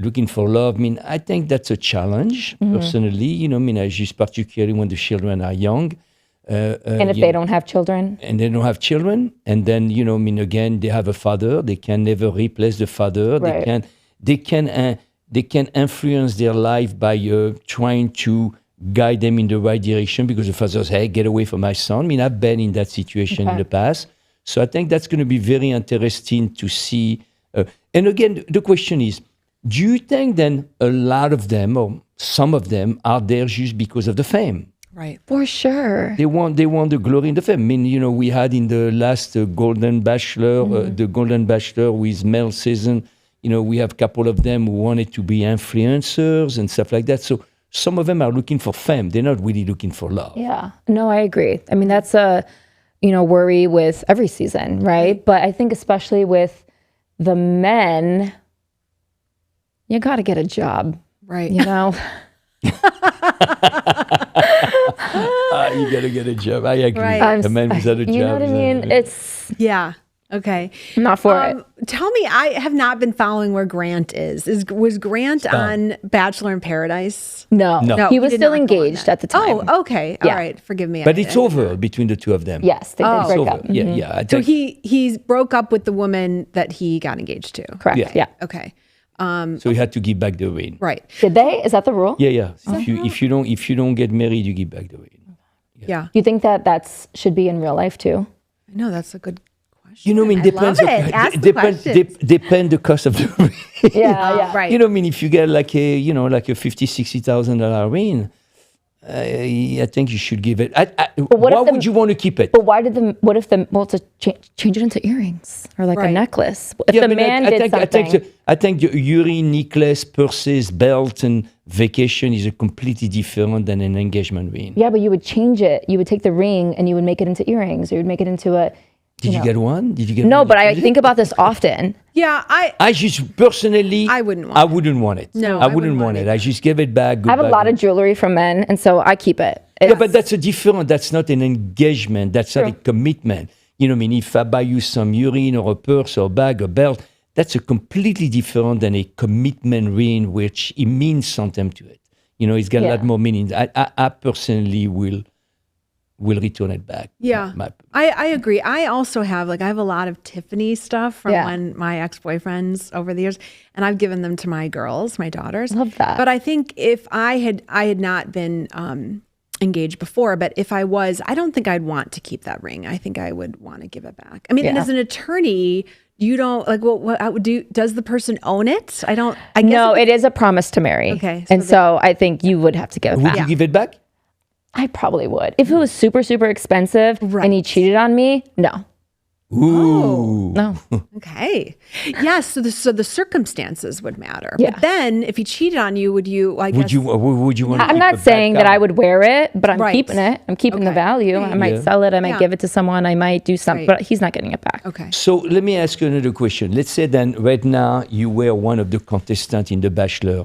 Speaker 2: looking for love. I mean, I think that's a challenge personally. I just particularly when the children are young.
Speaker 3: And if they don't have children.
Speaker 2: And they don't have children, and then again they have a father. They can never replace the father.
Speaker 3: Right.
Speaker 2: They can influence their life by trying to guide them in the right direction because the father says, "Hey, get away from my son." I mean, I've been in that situation in the past, so I think that's going to be very interesting to see. And again, the question is, do you think then a lot of them or some of them are there just because of the fame?
Speaker 1: Right.
Speaker 3: For sure.
Speaker 2: They want the glory in the fame. I mean, we had in the last Golden Bachelor, the Golden Bachelor with male season, we have a couple of them who wanted to be influencers and stuff like that. So some of them are looking for fame. They're not really looking for love.
Speaker 3: Yeah. No, I agree. I mean, that's a, worry with every season, right? But I think especially with the men, you got to get a job,
Speaker 1: Right.
Speaker 2: You got to get a job. I agree.
Speaker 1: Right.
Speaker 2: A man without a job.
Speaker 3: You know what I mean? It's
Speaker 1: Yeah. Okay.
Speaker 3: I'm not for it.
Speaker 1: Tell me, I have not been following where Grant is. Was Grant on Bachelor in Paradise?
Speaker 3: No.
Speaker 2: No.
Speaker 3: He was
Speaker 1: did
Speaker 3: still
Speaker 1: not go on
Speaker 3: engaged
Speaker 1: that.
Speaker 3: at the time.
Speaker 1: Oh, okay. All
Speaker 3: Yeah.
Speaker 1: right. Forgive me.
Speaker 2: But it's over between the 2 of them.
Speaker 3: Yes, they did
Speaker 2: It's
Speaker 3: break
Speaker 2: over.
Speaker 3: up.
Speaker 2: Yeah, yeah. I
Speaker 1: So
Speaker 2: think,
Speaker 1: he broke up with the woman that he got engaged to.
Speaker 3: Correct.
Speaker 2: Yeah.
Speaker 3: Yeah.
Speaker 1: Okay.
Speaker 2: so he had to give back the ring.
Speaker 1: Right.
Speaker 3: Did they? Is that the rule?
Speaker 2: Yeah, yeah. If you don't get married, you give back the ring.
Speaker 1: Yeah.
Speaker 3: Do you think that should be in real life too?
Speaker 1: I know that's a good question.
Speaker 2: I mean, depends.
Speaker 1: love it. Ask the questions.
Speaker 2: Depend the cost of the ring.
Speaker 3: Yeah, yeah.
Speaker 1: Right.
Speaker 2: I mean, if you get like a $50,000-$60,000 ring, I think you should give it.
Speaker 3: what
Speaker 2: Why
Speaker 3: if
Speaker 2: would you want to keep it?
Speaker 3: But what if to change it into earrings or like
Speaker 1: Right.
Speaker 3: a necklace? If
Speaker 2: Yeah,
Speaker 3: the
Speaker 2: but
Speaker 3: man did something.
Speaker 2: I think the Yuri necklace, purses, belt, and vacation is a completely different than an engagement ring.
Speaker 3: Yeah, but you would change it. You would take the ring and you would make it into earrings, or you would make it into a.
Speaker 2: Did you get one? Did you get
Speaker 3: No,
Speaker 2: one?
Speaker 3: but I think about this often.
Speaker 1: Yeah.
Speaker 2: I just personally,
Speaker 1: I wouldn't want
Speaker 2: I wouldn't want it.
Speaker 1: No,
Speaker 2: I wouldn't want it. I just give it back.
Speaker 3: I have a lot of jewelry from men, and so I keep it.
Speaker 2: Yeah, but that's a different. That's not an engagement. That's not a
Speaker 3: True.
Speaker 2: commitment. I mean, if I buy you some urine or a purse or a bag or belt, that's a completely different than a commitment ring, which it means something to it. It's got a lot more meaning. I personally will return it back.
Speaker 1: Yeah. I agree. I also have I have a lot of Tiffany stuff from when my ex-boyfriends over the years, and I've given them to my girls, my daughters.
Speaker 3: Love that.
Speaker 1: But I think if I had not been engaged before, but if I was, I don't think I'd want to keep that ring. I think I would want to give it back. I mean, and
Speaker 3: Yeah.
Speaker 1: as an attorney, you don't does the person own it? I guess
Speaker 3: No, it is a promise to marry.
Speaker 1: Okay,
Speaker 3: and so I think you would have to give it
Speaker 2: Would
Speaker 3: back.
Speaker 2: you give it back?
Speaker 3: I probably would. If it was super, super expensive and he cheated on me, no.
Speaker 2: Ooh.
Speaker 3: No.
Speaker 1: Okay. Yes. So the circumstances would matter.
Speaker 3: Yeah.
Speaker 1: But then if he cheated on you, would you, I
Speaker 2: Would
Speaker 1: guess,
Speaker 2: you want to
Speaker 3: I'm
Speaker 2: keep
Speaker 3: not
Speaker 2: a
Speaker 3: saying
Speaker 2: bad
Speaker 3: that
Speaker 2: guy?
Speaker 3: I would wear it, but I'm
Speaker 1: Right.
Speaker 3: keeping it. I'm keeping the
Speaker 1: Okay.
Speaker 3: value. I might
Speaker 2: Yeah.
Speaker 3: sell it. I might
Speaker 1: Yeah.
Speaker 3: give it to someone. I might do something,
Speaker 1: Right.
Speaker 3: but he's not getting it back.
Speaker 1: okay.
Speaker 2: So let me ask you another question. Let's say then right now you were one of the contestants in The Bachelor.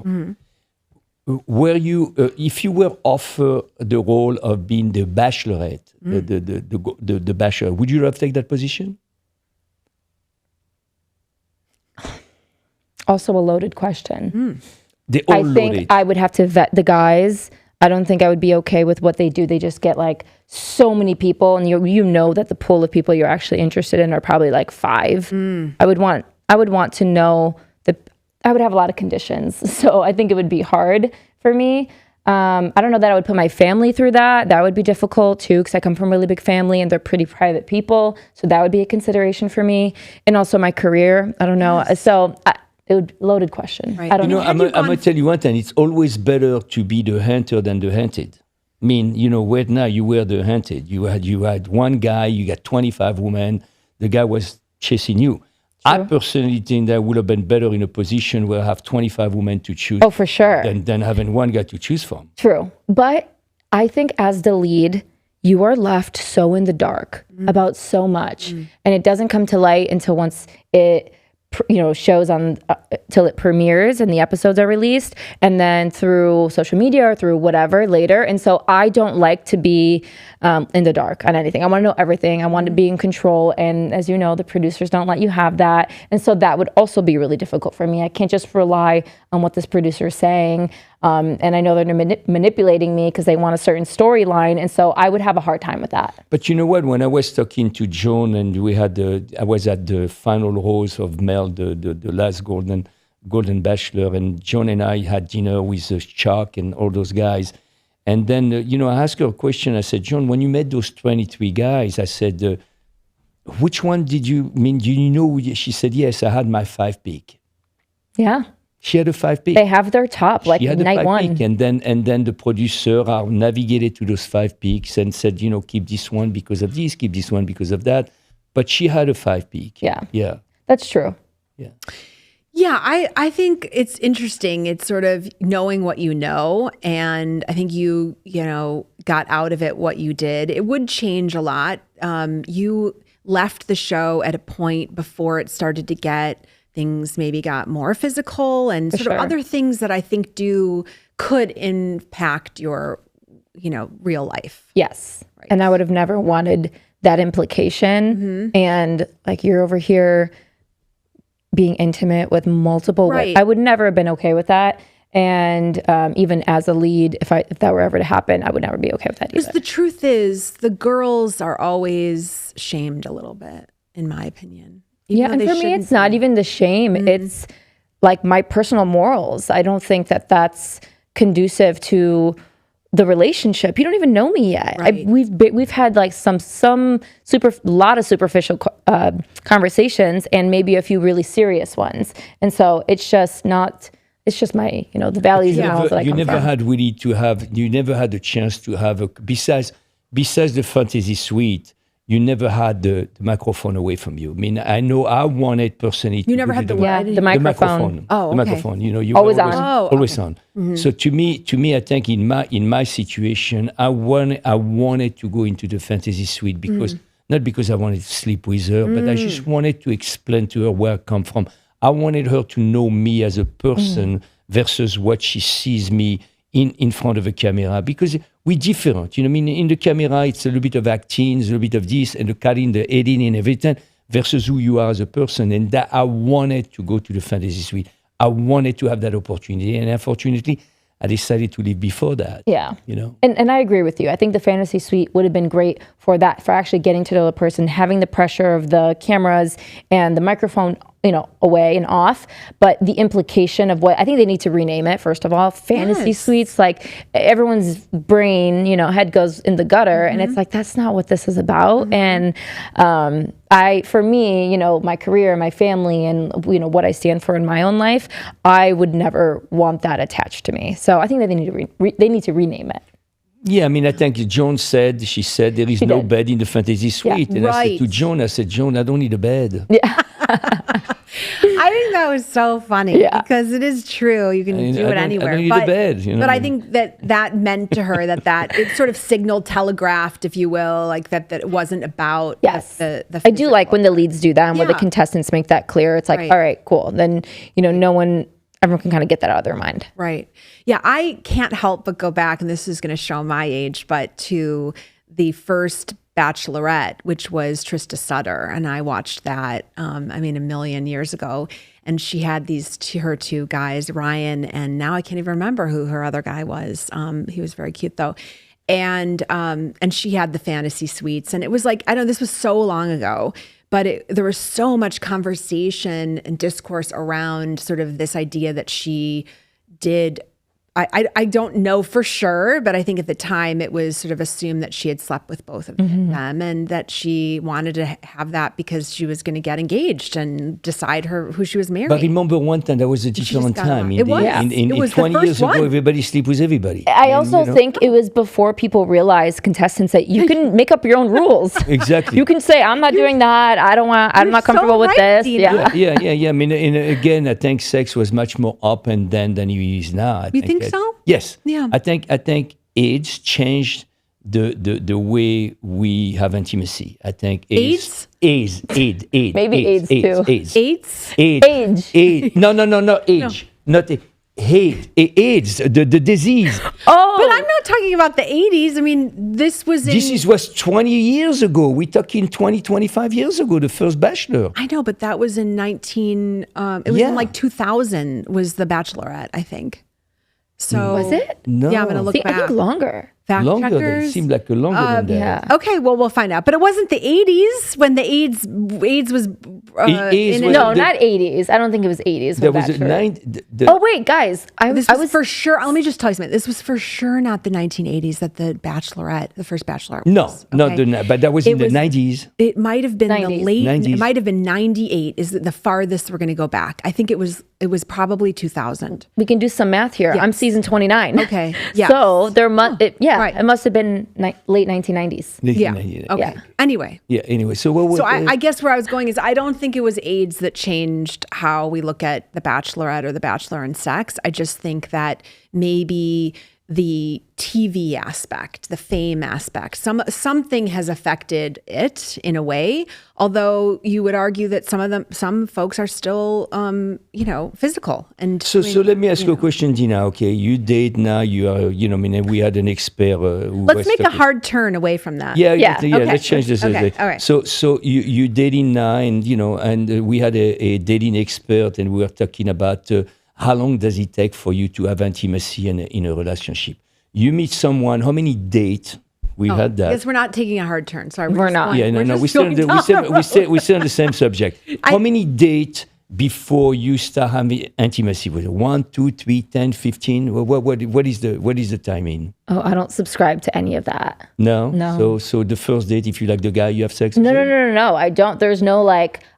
Speaker 2: Were you, if you were offered the role of being the Bachelorette, the Bachelor, would you have taken that position?
Speaker 3: Also a loaded question.
Speaker 2: They all
Speaker 3: I think
Speaker 2: loaded.
Speaker 3: I would have to vet the guys. I don't think I would be okay with what they do. They just get like so many people, and you know that the pool of people you're actually interested in are probably like 5. I would want to know that I would have a lot of conditions. So I think it would be hard for me. I don't know that I would put my family through that. That would be difficult too, because I come from a really big family and they're pretty private people. So that would be a consideration for me. And also my career. I don't know. So it would loaded question.
Speaker 1: Right.
Speaker 3: I don't know.
Speaker 2: I'm going to tell you one thing. It's always better to be the hunter than the hunted. I mean, right now you were the hunted. You had one guy, you got 25 women. The guy was chasing you. I personally think that I would have been better in a position where I have 25 women to choose.
Speaker 3: Oh, for sure.
Speaker 2: Than having one guy to choose from.
Speaker 3: True. But I think as the lead, you are left so in the dark about so much. And it doesn't come to light until once it shows on till it premieres and the episodes are released, and then through social media or through whatever later. And so I don't like to be in the dark on anything. I want to know everything. I want to be in control. And as you know, the producers don't let you have that. And so that would also be really difficult for me. I can't just rely on what this producer is saying. And I know they're manipulating me because they want a certain storyline. And so I would have a hard time with that.
Speaker 2: But you know what? When I was talking to John and I was at the final rose of Mel, the last Golden Bachelor, and John and I had dinner with Chuck and all those guys. And then, I asked her a question. I said, John, when you met those 23 guys, I said, which one did you mean? Do you know? She said, yes, I had my 5 pick.
Speaker 3: Yeah.
Speaker 2: She had a 5 pick.
Speaker 3: They have their top, like
Speaker 2: She had a
Speaker 3: night
Speaker 2: 5
Speaker 3: one.
Speaker 2: pick, and then the producer navigated to those 5 picks and said, keep this one because of this, keep this one because of that. But she had a 5 pick.
Speaker 3: Yeah.
Speaker 2: Yeah.
Speaker 3: That's true.
Speaker 2: Yeah.
Speaker 1: Yeah, I think it's interesting. It's sort of knowing what you know, and I think you got out of it what you did. It would change a lot. You left the show at a point before it started to get things maybe got more physical and sort of other things that I think could impact your real life.
Speaker 3: Yes. Right. And I would have never wanted that implication. And like you're over here being intimate with multiple women. I would never have been okay with that. And even as a lead, if that were ever to happen, I would never be okay with that either.
Speaker 1: Because the truth is, the girls are always shamed a little bit, in my opinion.
Speaker 3: Yeah, and for me, it's not even the shame. It's like my personal morals. I don't think that that's conducive to the relationship. You don't even know me yet.
Speaker 1: Right.
Speaker 3: We've had like some lot of superficial conversations and maybe a few really serious ones. And so it's just not. It's just my the values and morals that I come from.
Speaker 2: You never had the chance to have besides the fantasy suite. You never had the microphone away from you. I mean, I know I wanted personally.
Speaker 1: You never had the
Speaker 3: microphone.
Speaker 2: Oh, okay. The microphone. You
Speaker 3: always
Speaker 2: were
Speaker 3: on.
Speaker 2: Always on. Mm-hmm. So to me, I think in my situation, I wanted to go into the fantasy suite because not because I wanted to sleep with her, but I just wanted to explain to her where I come from. I wanted her to know me as a person versus what she sees me in front of a camera, because we're different. I mean, in the camera, it's a little bit of acting, a little bit of this, and the cutting, the editing, and everything, versus who you are as a person. And that I wanted to go to the fantasy suite. I wanted to have that opportunity. And unfortunately, I decided to leave before that.
Speaker 3: Yeah. And I agree with you. I think the fantasy suite would have been great for that, for actually getting to know the person, having the pressure of the cameras and the microphone, away and off. But the implication of what I think they need to rename it, first of all, fantasy suites, like everyone's brain, head goes in the gutter. And it's like, that's not what this is about. And for me, my career, my family, and what I stand for in my own life, I would never want that attached to me. So I think that they need to rename it.
Speaker 2: Yeah, I mean, I think she said there is no
Speaker 3: did.
Speaker 2: bed in the fantasy suite. And I said to Joan, I don't need a bed.
Speaker 1: I think that was so funny because it is true. You can do it anywhere.
Speaker 2: I don't need a bed.
Speaker 1: But I think that meant to her that it sort of signaled, telegraphed, if you will, like that it wasn't about the
Speaker 3: I do like when the leads do that and where the contestants make that clear. It's like, all right, cool. Then, everyone can kind of get that out of their mind.
Speaker 1: Right. Yeah, I can't help but go back, and this is going to show my age, but to the first Bachelorette, which was Trista Sutter, and I watched that, a million years ago, and she had her two guys, Ryan, and now I can't even remember who her other guy was. He was very cute though. And she had the fantasy suites, and it was like, I know this was so long ago, but there was so much conversation and discourse around sort of this idea that she did. I don't know for sure, but I think at the time it was sort of assumed that she had slept with both of them, and that she wanted to have that because she was going to get engaged and decide who she was marrying.
Speaker 2: But remember one time, that was a different time.
Speaker 1: It was
Speaker 2: 20 years ago, everybody sleep with everybody.
Speaker 3: I also think it was before people realized, contestants, that you can make up your own rules.
Speaker 2: Exactly.
Speaker 3: You can say, I'm not doing that. I'm not comfortable with this.
Speaker 1: Dina.
Speaker 2: Yeah. I mean, again, I think sex was much more open then than it is now.
Speaker 1: You think so?
Speaker 2: Yes.
Speaker 1: Yeah.
Speaker 2: I think AIDS changed the way we have intimacy. I think AIDS.
Speaker 3: Maybe AIDS too.
Speaker 2: AIDS. No, age. Not AIDS, the disease.
Speaker 3: Oh.
Speaker 1: But I'm not talking about the 80s. I mean, this was
Speaker 2: was 20 years ago. We're talking 25 years ago, the first Bachelor.
Speaker 1: I know, but that was in it was in like 2000 was the Bachelorette, I think. So
Speaker 3: was it?
Speaker 2: No.
Speaker 1: Yeah, I'm going to look back.
Speaker 3: I think longer.
Speaker 1: Fact
Speaker 2: Longer.
Speaker 1: checkers.
Speaker 2: It seemed like longer than that.
Speaker 3: Yeah.
Speaker 1: Okay, well, we'll find out. But it wasn't the 80s when the AIDS was.
Speaker 3: Not 80s. I don't think it was 80s.
Speaker 2: There was a
Speaker 3: oh wait, guys! I was
Speaker 1: for sure. Let me just tell you something. This was for sure not the 1980s that the first Bachelorette. Was,
Speaker 2: but that was in the 90s.
Speaker 1: It might have been
Speaker 3: 90s.
Speaker 1: the late.
Speaker 2: 90s.
Speaker 1: It might have been 98. Is the farthest we're going to go back? I think it was probably 2000.
Speaker 3: We can do some math here.
Speaker 1: Yes.
Speaker 3: I'm season 29.
Speaker 1: Okay. Yeah.
Speaker 3: So there must.
Speaker 1: Right.
Speaker 3: It must have been late 1990s.
Speaker 1: Yeah.
Speaker 2: Okay.
Speaker 1: Yeah. Anyway.
Speaker 2: Yeah. Anyway, so what was?
Speaker 1: So I guess where I was going is I don't think it was AIDS that changed how we look at the Bachelorette or the Bachelor and sex. I just think that maybe the TV aspect, the fame aspect, something has affected it in a way. Although you would argue that some folks are still, physical. And
Speaker 2: so let me ask you a question, Dina. Okay, you date now. You are, we had an expert.
Speaker 1: Let's make a hard turn away from that.
Speaker 2: Yeah.
Speaker 1: Okay.
Speaker 2: Let's change the subject.
Speaker 1: Okay. All right.
Speaker 2: So you dating now, and we had a dating expert, and we were talking about how long does it take for you to have intimacy in a relationship? You meet someone. How many dates? We had that.
Speaker 1: I guess we're not taking a hard turn. Sorry,
Speaker 3: we're not.
Speaker 2: We're still on the same subject. How many dates before you start having intimacy with her? 1, 2, 3, 10, 15? What is the timing?
Speaker 3: Oh, I don't subscribe to any of that.
Speaker 2: No. So the first date, if you like the guy, you have sex with him?
Speaker 3: No. I don't. There's no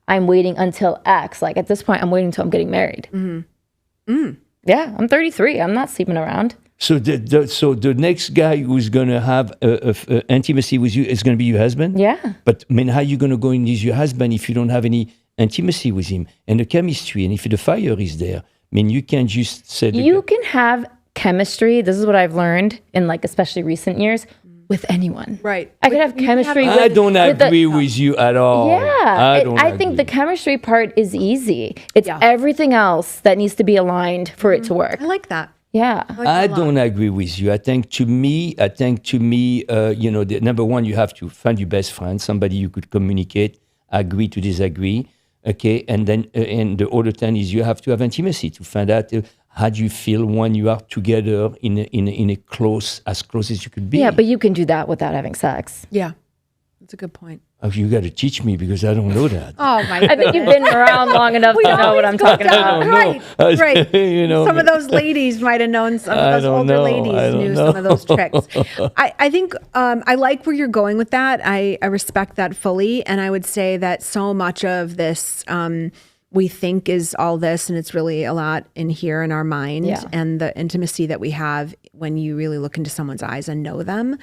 Speaker 3: I'm waiting until X. Like at this point, I'm waiting until I'm getting married. Yeah, I'm 33. I'm not sleeping around.
Speaker 2: So the next guy who's going to have intimacy with you is going to be your husband?
Speaker 3: Yeah.
Speaker 2: But how are you going to go in with your husband if you don't have any intimacy with him and the chemistry, and if the fire is there? You can't just say...
Speaker 3: You can have chemistry. This is what I've learned in especially recent years. With anyone.
Speaker 1: Right.
Speaker 3: I could have chemistry with...
Speaker 2: I don't agree with you at all.
Speaker 3: Yeah. I think the chemistry part is easy. It's everything else that needs to be aligned for it to work.
Speaker 1: I like that.
Speaker 3: Yeah.
Speaker 2: I don't agree with you. I think to me, the number one, you have to find your best friend, somebody you could communicate, agree to disagree. Okay. And then, and the other thing is you have to have intimacy to find out how do you feel when you are together in a as close as you could be.
Speaker 3: Yeah, but you can do that without having sex.
Speaker 1: Yeah, that's a good point.
Speaker 2: Oh, you got to teach me because I don't know that.
Speaker 1: Oh my!
Speaker 3: I think you've been around long enough to know what I'm talking about.
Speaker 1: Right. Some of those ladies might have known. Some of those older ladies knew some of those tricks. I think I like where you're going with that. I respect that fully, and I would say that so much of this. we think is all this, and it's really a lot in here in our mind, and the intimacy that we have when you really look into someone's eyes and know them.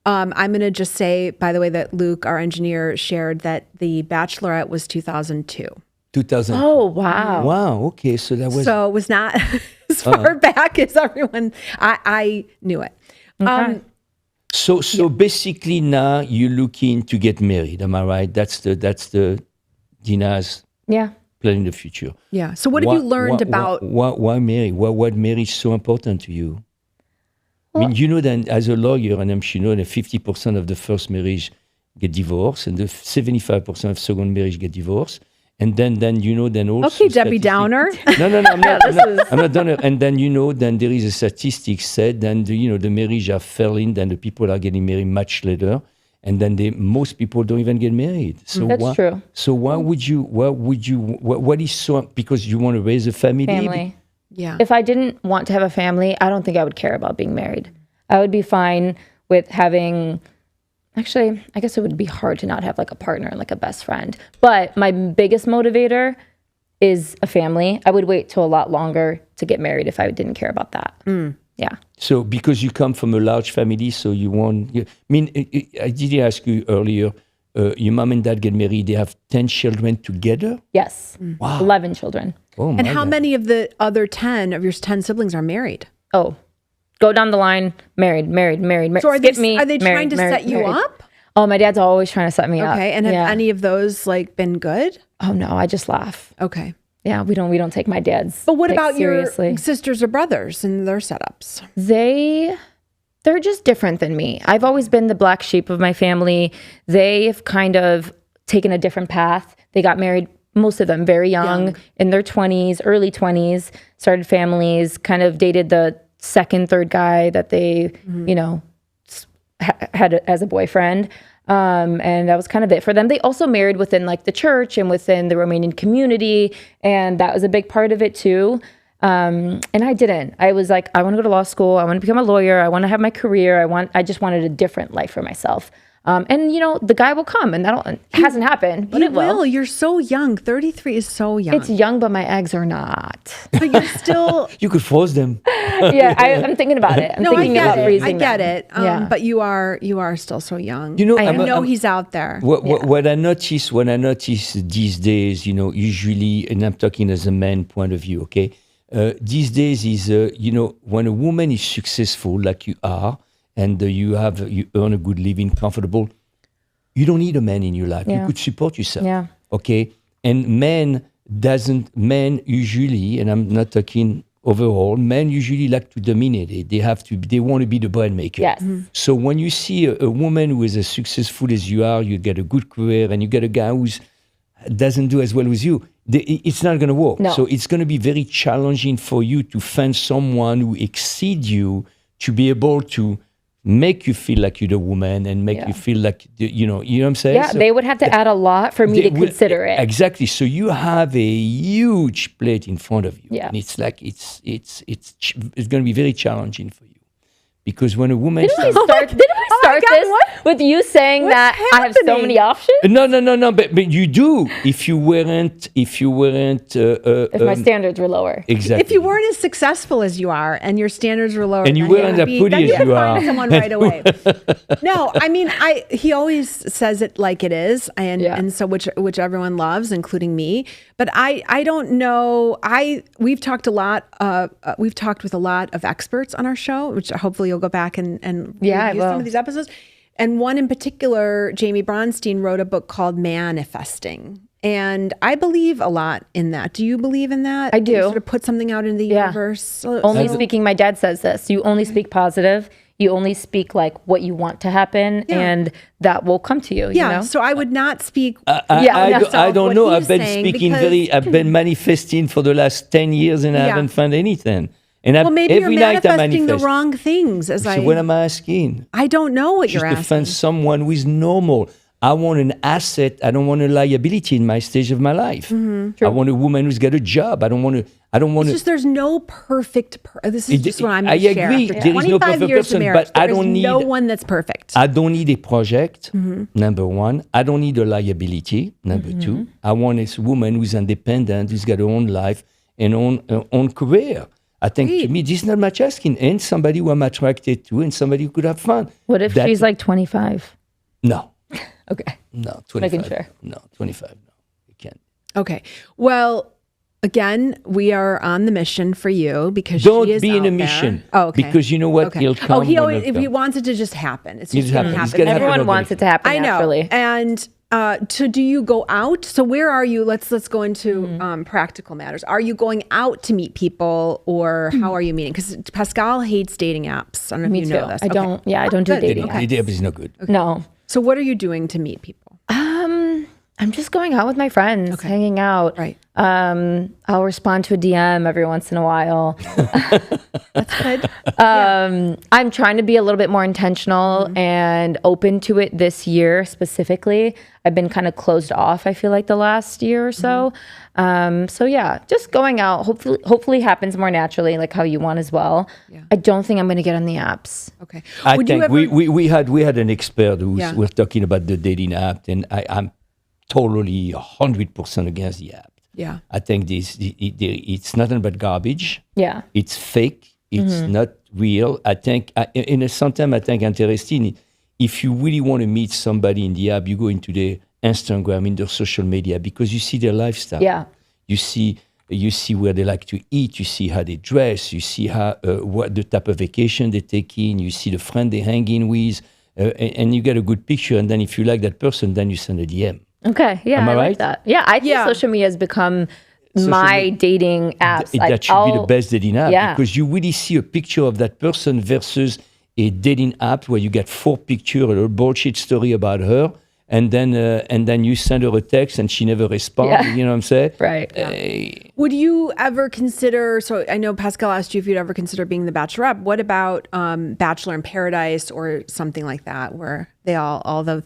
Speaker 1: I'm going to just say, by the way, that Luke, our engineer, shared that the Bachelorette was 2002.
Speaker 2: 2000.
Speaker 3: Oh, wow.
Speaker 2: Wow. Okay. So that was.
Speaker 1: So it was not as far back as everyone. I knew it.
Speaker 3: Okay.
Speaker 2: So basically now you're looking to get married. Am I right? That's the Dina's plan in the future.
Speaker 1: Yeah. So what have you learned about?
Speaker 2: Why marry? What marriage is so important to you? I mean, you know that as a lawyer, and I'm sure you know that 50% of the first marriage get divorced, and the 75% of second marriage get divorced. And then you know, then also...
Speaker 1: Okay, Debbie Downer.
Speaker 2: No, I'm not Downer. And then, you know, then there is a statistic said, then, the marriage are failing, then the people are getting married much later. And then most people don't even get married. So
Speaker 3: That's true.
Speaker 2: So what is so... Because you want to raise a family?
Speaker 1: Yeah.
Speaker 3: If I didn't want to have a family, I don't think I would care about being married. I would be fine with having... Actually, I guess it would be hard to not have like a partner and like a best friend. But my biggest motivator is a family. I would wait till a lot longer to get married if I didn't care about that. Yeah.
Speaker 2: So because you come from a large family, so you want... I mean, I did ask you earlier, your mom and dad get married, they have 10 children together?
Speaker 3: Yes.
Speaker 2: Wow.
Speaker 3: 11 children.
Speaker 2: Oh,
Speaker 1: and how many of the other 10 of your 10 siblings are married?
Speaker 3: Oh, go down the line, married.
Speaker 1: So are
Speaker 3: Skip me,
Speaker 1: are they trying
Speaker 3: married,
Speaker 1: to
Speaker 3: married,
Speaker 1: set you
Speaker 3: married.
Speaker 1: up?
Speaker 3: Oh, my dad's always trying to set me up.
Speaker 1: Okay, and have any of those like been good?
Speaker 3: Oh no, I just laugh.
Speaker 1: Okay.
Speaker 3: Yeah, we don't take my dad's.
Speaker 1: But what
Speaker 3: like,
Speaker 1: about
Speaker 3: seriously.
Speaker 1: your sisters or brothers and their setups?
Speaker 3: They're just different than me. I've always been the black sheep of my family. They've kind of taken a different path. They got married, most of them very young. In their 20s, early 20s, started families, kind of dated the second, third guy that they, had as a boyfriend. And that was kind of it for them. They also married within like the church and within the Romanian community. And that was a big part of it too. And I didn't. I was like, I want to go to law school. I want to become a lawyer. I want to have my career. I just wanted a different life for myself. And the guy will come, and it hasn't happened, but it will.
Speaker 1: You're so young. 33 is so young.
Speaker 3: It's young, but my eggs are not.
Speaker 1: But you're still...
Speaker 2: You could force them.
Speaker 3: Yeah, I'm thinking about it. I'm thinking about freezing
Speaker 1: I get it.
Speaker 3: Yeah.
Speaker 1: But you are still so young.
Speaker 2: I
Speaker 1: know he's out there.
Speaker 2: What I notice these days, usually, and I'm talking as a man point of view, okay? These days is, when a woman is successful like you are, and you earn a good living, comfortable, you don't need a man in your life.
Speaker 3: Yeah.
Speaker 2: You could support yourself.
Speaker 3: Yeah.
Speaker 2: Okay? And men usually, and I'm not talking overall, men usually like to dominate. They want to be the bread maker.
Speaker 3: Yes.
Speaker 2: So when you see a woman who is as successful as you are, you get a good career, and you get a guy who doesn't do as well as you, it's not going to work.
Speaker 3: No.
Speaker 2: So it's going to be very challenging for you to find someone who exceeds you to be able to make you feel like you're the woman and make you feel like, you know what I'm saying?
Speaker 3: Yeah, so they would have to add a lot for me to consider it.
Speaker 2: Exactly. So you have a huge plate in front of you.
Speaker 3: Yeah.
Speaker 2: And it's like, it's going to be very challenging for you. Because when a woman...
Speaker 3: Didn't we start this with you saying
Speaker 1: What's
Speaker 3: that
Speaker 1: happening?
Speaker 3: I have so many options?
Speaker 2: No, but you do if you weren't... If
Speaker 3: my standards were lower.
Speaker 2: Exactly.
Speaker 1: If you weren't as successful as you are and your standards were lower...
Speaker 2: And you weren't as pretty as you are.
Speaker 1: Find someone right away. No, I mean, he always says it like it is, and so which everyone loves, including me. But I don't know. We've talked a lot. We've talked with a lot of experts on our show, which hopefully you'll go back and review some of these episodes. And one in particular, Jamie Bronstein wrote a book called Manifesting. And I believe a lot in that. Do you believe in that?
Speaker 3: I do.
Speaker 1: You sort of put something out in the universe.
Speaker 3: Only speaking, my dad says this, you only speak positive. You only speak like what you want to happen, and that will come to you.
Speaker 1: Yeah.
Speaker 3: You know?
Speaker 1: So I would not speak.
Speaker 2: I don't know. I've been manifesting for the last 10 years, and I haven't found anything. And
Speaker 1: maybe
Speaker 2: every
Speaker 1: you're
Speaker 2: night
Speaker 1: manifesting the wrong things.
Speaker 2: So what am I asking?
Speaker 1: I don't know what
Speaker 2: Just
Speaker 1: you're asking.
Speaker 2: to find someone who is normal. I want an asset. I don't want a liability in my stage of my life. I want a woman who's got a job. I don't want
Speaker 1: It's just there's no perfect. This is just what I'm
Speaker 2: I
Speaker 1: going to share.
Speaker 2: agree.
Speaker 1: After
Speaker 2: There is no
Speaker 1: 25
Speaker 2: perfect
Speaker 1: years
Speaker 2: person,
Speaker 1: of marriage,
Speaker 2: but I
Speaker 1: there
Speaker 2: don't
Speaker 1: is
Speaker 2: need.
Speaker 1: no one that's perfect.
Speaker 2: I don't need a project, number one. I don't need a liability, number two. I want a woman who's independent, who's got her own life and own career. I think to me, this is not much asking. And somebody who I'm attracted to and somebody who could have fun.
Speaker 3: What if she's like 25?
Speaker 2: No.
Speaker 3: Okay.
Speaker 2: No, 25.
Speaker 3: Making sure.
Speaker 2: No, 25. No, you can't.
Speaker 1: Okay. Well, again, we are on the mission for you because
Speaker 2: Don't
Speaker 1: she is
Speaker 2: be in
Speaker 1: out
Speaker 2: a mission.
Speaker 1: there. Oh, okay.
Speaker 2: Because you know what?
Speaker 1: Okay.
Speaker 2: He'll come.
Speaker 1: He
Speaker 2: when
Speaker 1: always,
Speaker 2: he'll
Speaker 1: if he
Speaker 2: come.
Speaker 1: wants it to just happen, it's
Speaker 2: It'll
Speaker 1: just going to
Speaker 2: happen. It's
Speaker 1: happen.
Speaker 2: gonna happen.
Speaker 3: Everyone wants it to happen
Speaker 1: I know.
Speaker 3: naturally.
Speaker 1: And so do you go out? So where are you? Let's go into practical matters. Are you going out to meet people, or how are you meeting? Because Pascal hates dating apps. I don't know
Speaker 3: Me
Speaker 1: if you
Speaker 3: too.
Speaker 1: know this.
Speaker 3: I don't. Yeah, I don't do
Speaker 1: Good.
Speaker 3: dating.
Speaker 1: Okay.
Speaker 2: The app is no good.
Speaker 3: No.
Speaker 1: So what are you doing to meet people?
Speaker 3: I'm just going out with my friends, hanging out.
Speaker 1: Right.
Speaker 3: I'll respond to a DM every once in a while.
Speaker 1: That's good.
Speaker 3: I'm trying to be a little bit more intentional and open to it this year specifically. I've been kind of closed off, I feel like, the last year or so. So yeah, just going out. Hopefully happens more naturally, like how you want as well.
Speaker 1: Yeah.
Speaker 3: I don't think I'm going to get on the apps.
Speaker 1: Okay.
Speaker 2: I
Speaker 1: Would you
Speaker 2: think
Speaker 1: ever-
Speaker 2: we had an expert who
Speaker 1: Yeah.
Speaker 2: was talking about the dating app, and I'm totally 100% against the app.
Speaker 1: Yeah.
Speaker 2: I think it's nothing but garbage.
Speaker 3: Yeah.
Speaker 2: It's fake. It's not real. I think, sometimes I think interesting, if you really want to meet somebody in the app, you go into the Instagram, in their social media, because you see their lifestyle.
Speaker 3: Yeah.
Speaker 2: You see where they like to eat. You see how they dress. You see how what the type of vacation they take in. You see the friend they hang in with, and you get a good picture. And then if you like that person, then you send a DM.
Speaker 3: Okay. Yeah.
Speaker 2: Am I
Speaker 3: I like
Speaker 2: right?
Speaker 3: that. Yeah. I think social media has become my dating apps.
Speaker 2: That should be the best dating app,
Speaker 3: Yeah.
Speaker 2: because you really see a picture of that person versus a dating app where you get 4 pictures, a bullshit story about her, and then you send her a text and she never responds.
Speaker 3: Yeah.
Speaker 2: You know what I'm saying?
Speaker 3: Right.
Speaker 1: Would you ever consider, so I know Pascal asked you if you'd ever consider being the Bachelorette. What about Bachelor in Paradise or something like that, where they all the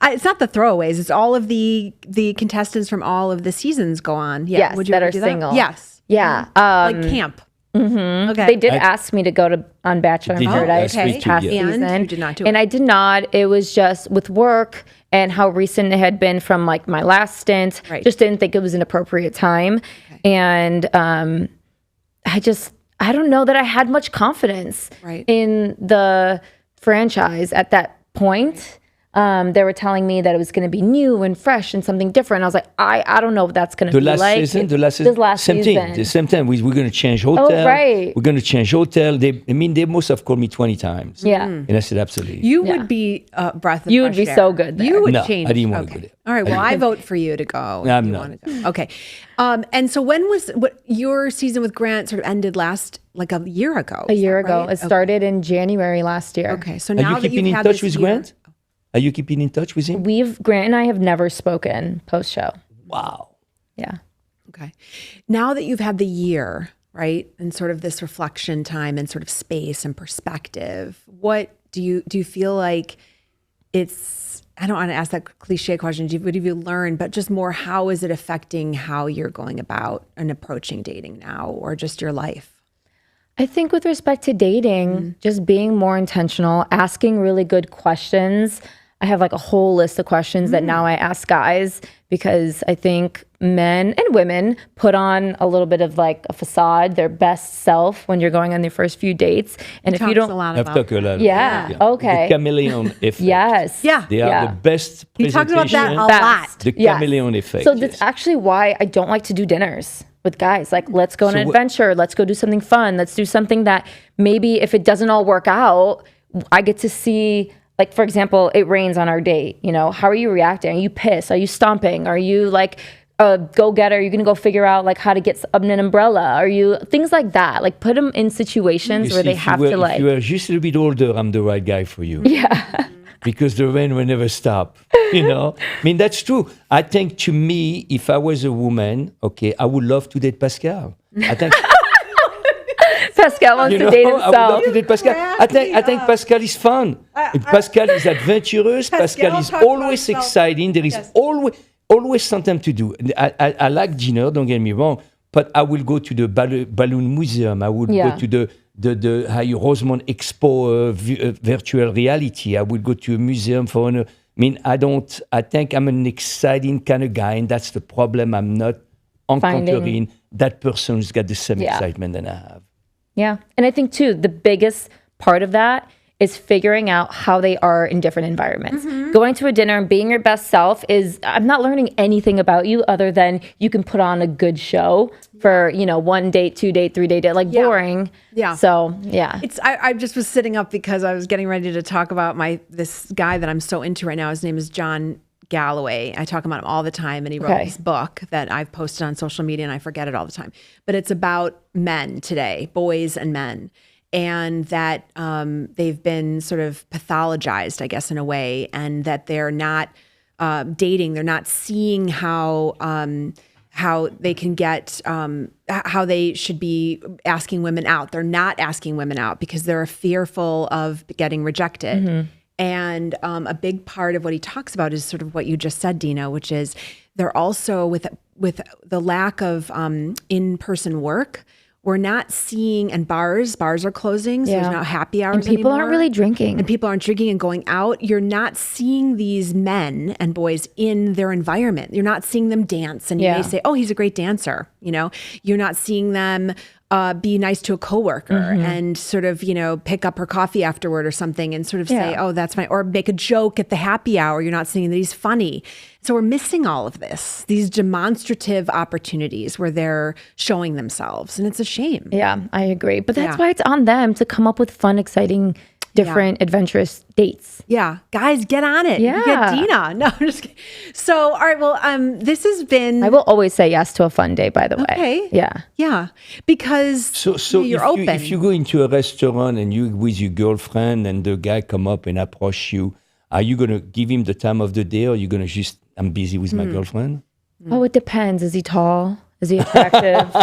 Speaker 1: it's not the throwaways, it's all of the contestants from all of the seasons go on. Yeah.
Speaker 3: Yes,
Speaker 1: Would you
Speaker 3: that
Speaker 1: ever
Speaker 3: are
Speaker 1: do
Speaker 3: single.
Speaker 1: Yes.
Speaker 3: Yeah.
Speaker 1: Like camp. Okay.
Speaker 3: They did ask me to go on Bachelor in
Speaker 2: Did you?
Speaker 3: Paradise
Speaker 2: Okay.
Speaker 3: this past
Speaker 2: Yeah.
Speaker 3: season.
Speaker 1: And you did not do it.
Speaker 3: And I did not. It was just with work and how recent it had been from like my last stint.
Speaker 1: Right.
Speaker 3: Just didn't think it was an appropriate time. And I don't know that I had much confidence
Speaker 1: Right.
Speaker 3: in the franchise at that point. They were telling me that it was going to be new and fresh and something different. I was like, I don't know what that's going to be like.
Speaker 2: The last season,
Speaker 3: This last
Speaker 2: same
Speaker 3: season.
Speaker 2: thing. The same time. We're going to change hotel.
Speaker 3: right.
Speaker 2: We're going to change hotel. They must have called me 20 times.
Speaker 3: Yeah.
Speaker 2: And I said, absolutely.
Speaker 1: You would be a breath of
Speaker 3: You would
Speaker 1: fresh
Speaker 3: be
Speaker 1: air.
Speaker 3: so good there.
Speaker 1: You would
Speaker 2: No,
Speaker 1: change.
Speaker 2: I didn't want to
Speaker 1: Okay.
Speaker 2: go there.
Speaker 1: All right. Well, I vote for you to go. if
Speaker 2: I'm
Speaker 1: you
Speaker 2: not.
Speaker 1: wanna go. Okay. And so when was your season with Grant sort of ended like a year ago?
Speaker 3: A
Speaker 1: is
Speaker 3: year
Speaker 1: that
Speaker 3: ago.
Speaker 1: right?
Speaker 3: It started in January last year.
Speaker 1: Okay. So
Speaker 2: Are
Speaker 1: now
Speaker 2: you
Speaker 1: that
Speaker 2: keeping
Speaker 1: you've
Speaker 2: in
Speaker 1: had
Speaker 2: touch
Speaker 1: this
Speaker 2: with
Speaker 1: year-
Speaker 2: Grant? Are you keeping in touch with him?
Speaker 3: Grant and I have never spoken post show.
Speaker 2: Wow.
Speaker 3: Yeah.
Speaker 1: Okay. Now that you've had the year, right, and sort of this reflection time and sort of space and perspective, what do you feel like it's, I don't want to ask that cliche question, what have you learned, but just more, how is it affecting how you're going about and approaching dating now, or just your life?
Speaker 3: I think with respect to dating, just being more intentional, asking really good questions. I have like a whole list of questions that now I ask guys, because I think men and women put on a little bit of like a facade, their best self when you're going on their first few dates. And if you
Speaker 1: Talks
Speaker 3: don't,
Speaker 1: a lot
Speaker 2: I've
Speaker 1: about
Speaker 2: talked a lot.
Speaker 3: Yeah, okay.
Speaker 2: The chameleon effect.
Speaker 3: yes.
Speaker 1: Yeah.
Speaker 2: They are
Speaker 3: Yeah.
Speaker 2: the best
Speaker 1: You talked about that
Speaker 2: presentation.
Speaker 1: a
Speaker 3: Best.
Speaker 1: lot.
Speaker 2: The
Speaker 3: Yes.
Speaker 2: chameleon effect.
Speaker 3: So
Speaker 2: yes.
Speaker 3: that's actually why I don't like to do dinners with guys. Like, let's go on an
Speaker 2: what-
Speaker 3: adventure. Let's go do something fun. Let's do something that maybe if it doesn't all work out, I get to see, like, for example, it rains on our date. You know, how are you reacting? Are you pissed? Are you stomping? Are you like a go-getter? Are you going to go figure out like how to get an umbrella? Are you things like that? Like put them in situations
Speaker 2: You
Speaker 3: where
Speaker 2: see,
Speaker 3: they
Speaker 2: if
Speaker 3: have
Speaker 2: you were,
Speaker 3: to like,
Speaker 2: If you were just a little bit older, I'm the right guy for you.
Speaker 3: yeah.
Speaker 2: Because the rain will never stop. You know? I mean, that's true. I think to me, if I was a woman, okay, I would love to date Pascal. I think
Speaker 3: Pascal wants to date
Speaker 2: I would
Speaker 3: himself.
Speaker 2: love to date Pascal. I think Pascal is fun. Pascal is adventurous. Pascal is
Speaker 1: talks about
Speaker 2: always
Speaker 1: himself.
Speaker 2: exciting. There is always something to do. I like dinner, don't get me wrong, but I will go to the balloon museum. I would go to the Rosemont Expo virtual reality. I would go to a museum for I think I'm an exciting kind of guy, and that's the problem. I'm not encountering that person who's got the same excitement that I have.
Speaker 3: Yeah. And I think too, the biggest part of that is figuring out how they are in different environments. Going to a dinner and being your best self I'm not learning anything about you other than you can put on a good show for, 1 date, 2 date, 3 date, boring.
Speaker 1: Yeah.
Speaker 3: So, yeah.
Speaker 1: I just was sitting up because I was getting ready to talk about this guy that I'm so into right now. His name is John Galloway. I talk about him all the time, and he wrote this book that I've posted on social media, and I forget it all the time. But it's about men today, boys and men, and that they've been sort of pathologized, I guess, in a way, and that they're not dating. They're not seeing how they can get, how they should be asking women out. They're not asking women out because they're fearful of getting rejected. And a big part of what he talks about is sort of what you just said, Dina, which is they're also with the lack of in-person work. We're not seeing, and bars are closing, so there's not happy hours
Speaker 3: and people
Speaker 1: anymore.
Speaker 3: aren't really drinking.
Speaker 1: And people aren't drinking and going out. You're not seeing these men and boys in their environment. You're not seeing them dance. And you may say, oh, he's a great dancer. You're not seeing them be nice to a coworker and sort of, pick up her coffee afterward or something and sort of say, oh, that's fine. Or make a joke at the happy hour. You're not seeing that he's funny. So we're missing all of this, these demonstrative opportunities where they're showing themselves. And it's a shame.
Speaker 3: Yeah, I agree. But that's why it's on them to come up with fun, exciting, different, adventurous dates.
Speaker 1: Yeah. Guys, get on it.
Speaker 3: Yeah.
Speaker 1: You get Dina. No, I'm just kidding. So, all right. Well, this has been...
Speaker 3: I will always say yes to a fun date, by the way.
Speaker 1: Okay.
Speaker 3: Yeah.
Speaker 1: Yeah. Because
Speaker 2: So
Speaker 1: you're
Speaker 2: if
Speaker 1: open.
Speaker 2: If you go into a restaurant and you with your girlfriend and the guy come up and approach you, are you going to give him the time of the day, or are you going to just, I'm busy with my girlfriend?
Speaker 3: Oh, it depends. Is he tall? Is he attractive?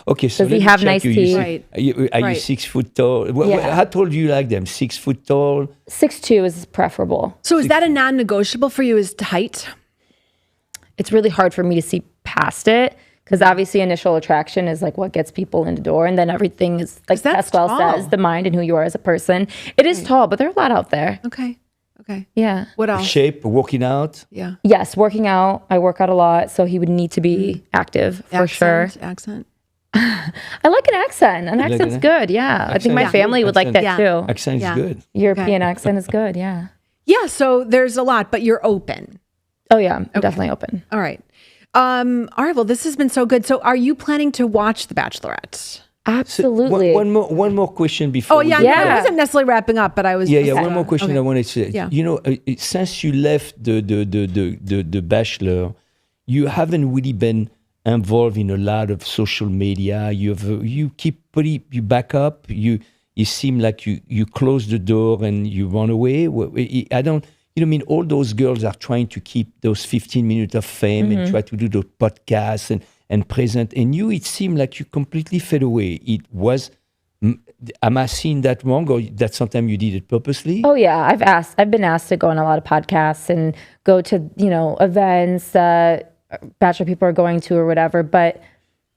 Speaker 2: Okay, so
Speaker 3: Does he
Speaker 2: let me
Speaker 3: have
Speaker 2: check
Speaker 3: nice
Speaker 2: you.
Speaker 3: teeth?
Speaker 1: Right.
Speaker 2: Are you 6 foot tall? How tall do you like them? 6 foot tall?
Speaker 3: 6'2" is preferable.
Speaker 1: So is that a non-negotiable for you, is height?
Speaker 3: It's really hard for me to see past it because obviously initial attraction is like what gets people in the door, and then everything is like Pascal says, the mind and who you are as a person. It is tall, but there are a lot out there.
Speaker 1: Okay.
Speaker 3: Yeah.
Speaker 1: What else?
Speaker 2: Shape, working out?
Speaker 1: Yeah.
Speaker 3: Yes, working out. I work out a lot, so he would need to be active for sure.
Speaker 1: Accent.
Speaker 3: I like an accent. An accent's good. Yeah. I think my family would like that too.
Speaker 2: Accent is good.
Speaker 3: European accent is good. Yeah.
Speaker 1: Yeah. So there's a lot, but you're open.
Speaker 3: Oh yeah, I'm definitely open.
Speaker 1: All right. All right. Well, this has been so good. So are you planning to watch The Bachelorette?
Speaker 3: Absolutely.
Speaker 2: One more question before.
Speaker 1: Oh, yeah.
Speaker 3: Yeah.
Speaker 1: I wasn't necessarily wrapping up, but I was.
Speaker 2: Yeah. One more question I wanted to say.
Speaker 1: Yeah.
Speaker 2: Since you left the Bachelor, you haven't really been involved in a lot of social media. You back up. You seem like you close the door and you run away. I don't. All those girls are trying to keep those 15 minutes of fame and try to do the podcasts and present. And it seemed like you completely fed away. It was, am I seeing that wrong, or that sometimes you did it purposely?
Speaker 3: Oh yeah, I've been asked to go on a lot of podcasts and go to, events that Bachelor people are going to or whatever. But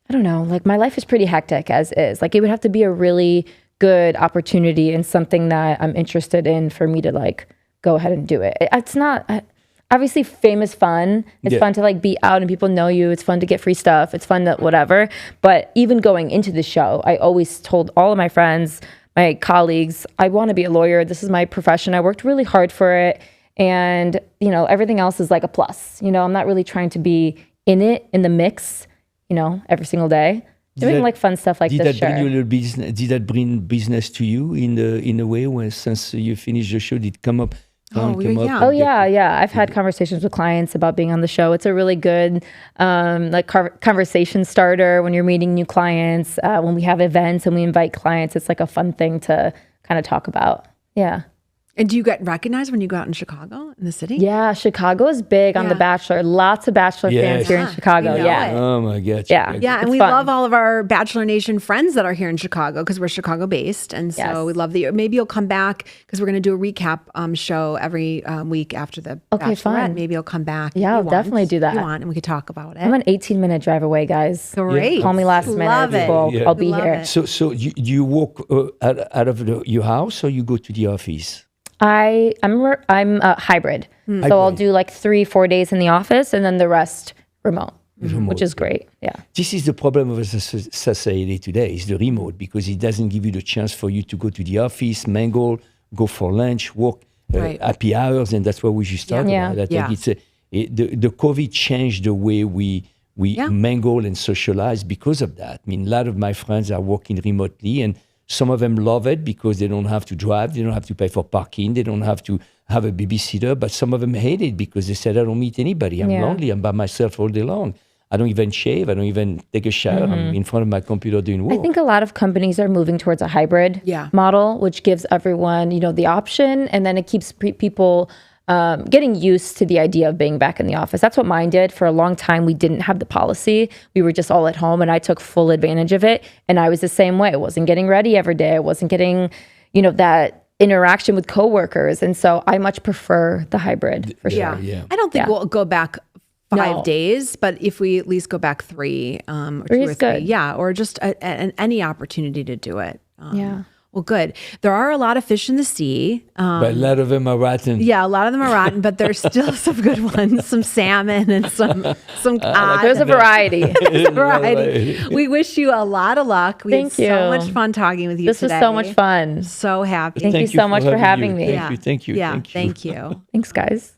Speaker 3: I don't know, like my life is pretty hectic as is. Like it would have to be a really good opportunity and something that I'm interested in for me to like go ahead and do it. It's not, obviously fame is fun. It's fun to like be out and people know you. It's fun to get free stuff. It's fun to whatever. But even going into the show, I always told all of my friends, my colleagues, I want to be a lawyer. This is my profession. I worked really hard for it. And, everything else is like a plus. I'm not really trying to be in the mix, every single day. Doing like fun stuff like this.
Speaker 2: Did that bring business to you in a way when since you finished the show? Did it come up?
Speaker 3: Oh yeah. I've had conversations with clients about being on the show. It's a really good conversation starter when you're meeting new clients. When we have events and we invite clients, it's like a fun thing to kind of talk about. Yeah.
Speaker 1: And do you get recognized when you go out in Chicago, in the city?
Speaker 3: Yeah, Chicago is big on The Bachelor. Lots of Bachelor fans here in Chicago.
Speaker 1: we know
Speaker 3: Yeah.
Speaker 1: it.
Speaker 2: Oh my God.
Speaker 3: Yeah.
Speaker 2: Chicago.
Speaker 1: Yeah, and
Speaker 3: It's
Speaker 1: we
Speaker 3: fun.
Speaker 1: love all of our Bachelor Nation friends that are here in Chicago because we're Chicago based, and so
Speaker 3: Yes.
Speaker 1: we love the. Maybe you'll come back because we're going to do a recap show every week after the
Speaker 3: Okay,
Speaker 1: Bachelorette.
Speaker 3: fun.
Speaker 1: Maybe you'll come back.
Speaker 3: Yeah,
Speaker 1: if you
Speaker 3: I'll
Speaker 1: want,
Speaker 3: definitely do that.
Speaker 1: If you want, and we could talk about it.
Speaker 3: I'm an 18-minute drive away, guys.
Speaker 1: Great.
Speaker 3: Call me last minute.
Speaker 1: Love it.
Speaker 3: People,
Speaker 2: Yeah.
Speaker 3: I'll be
Speaker 1: Love
Speaker 3: here.
Speaker 1: it.
Speaker 2: So you walk out of your house or you go to the office?
Speaker 3: I'm a hybrid. So I'll do like 3-4 days in the office and then the rest remote, which is great. Yeah.
Speaker 2: This is the problem of the society today, is the remote, because it doesn't give you the chance for you to go to the office, mingle, go for lunch, work
Speaker 1: Right.
Speaker 2: happy hours, and that's what we should talk
Speaker 3: Yeah.
Speaker 2: about. I think the COVID changed the way we mingle and socialize because of that. I mean, a lot of my friends are working remotely, and some of them love it because they don't have to drive, they don't have to pay for parking, they don't have to have a babysitter, but some of them hate it because they said, I don't meet anybody, I'm lonely, I'm by myself all day long. I don't even shave, I don't even take a shower, I'm in front of my computer doing work.
Speaker 3: I think a lot of companies are moving towards a hybrid model, which gives everyone, the option, and then it keeps people getting used to the idea of being back in the office. That's what mine did. For a long time, we didn't have the policy. We were just all at home, and I took full advantage of it. And I was the same way. I wasn't getting ready every day. I wasn't getting, that interaction with coworkers. And so I much prefer the hybrid for sure.
Speaker 2: Yeah.
Speaker 1: I don't think we'll go back 5
Speaker 3: No.
Speaker 1: days, but if we at least go back 3 or 2
Speaker 3: 3
Speaker 1: or
Speaker 3: is
Speaker 1: 3,
Speaker 3: good.
Speaker 1: yeah, or just any opportunity to do it.
Speaker 3: Yeah.
Speaker 1: Well, good. There are a lot of fish in the sea.
Speaker 2: But a lot of them are rotten.
Speaker 1: Yeah, a lot of them are rotten, but there's still some good ones, some salmon and some cod.
Speaker 3: There's a variety.
Speaker 1: There's a variety. We wish you a lot of luck. We
Speaker 3: Thank
Speaker 1: had so
Speaker 3: you.
Speaker 1: much fun talking with you
Speaker 3: This
Speaker 1: today.
Speaker 3: was so much fun.
Speaker 1: So happy.
Speaker 3: Thank you so much for having me.
Speaker 2: Thank you.
Speaker 1: Yeah, thank you.
Speaker 3: Thanks, guys.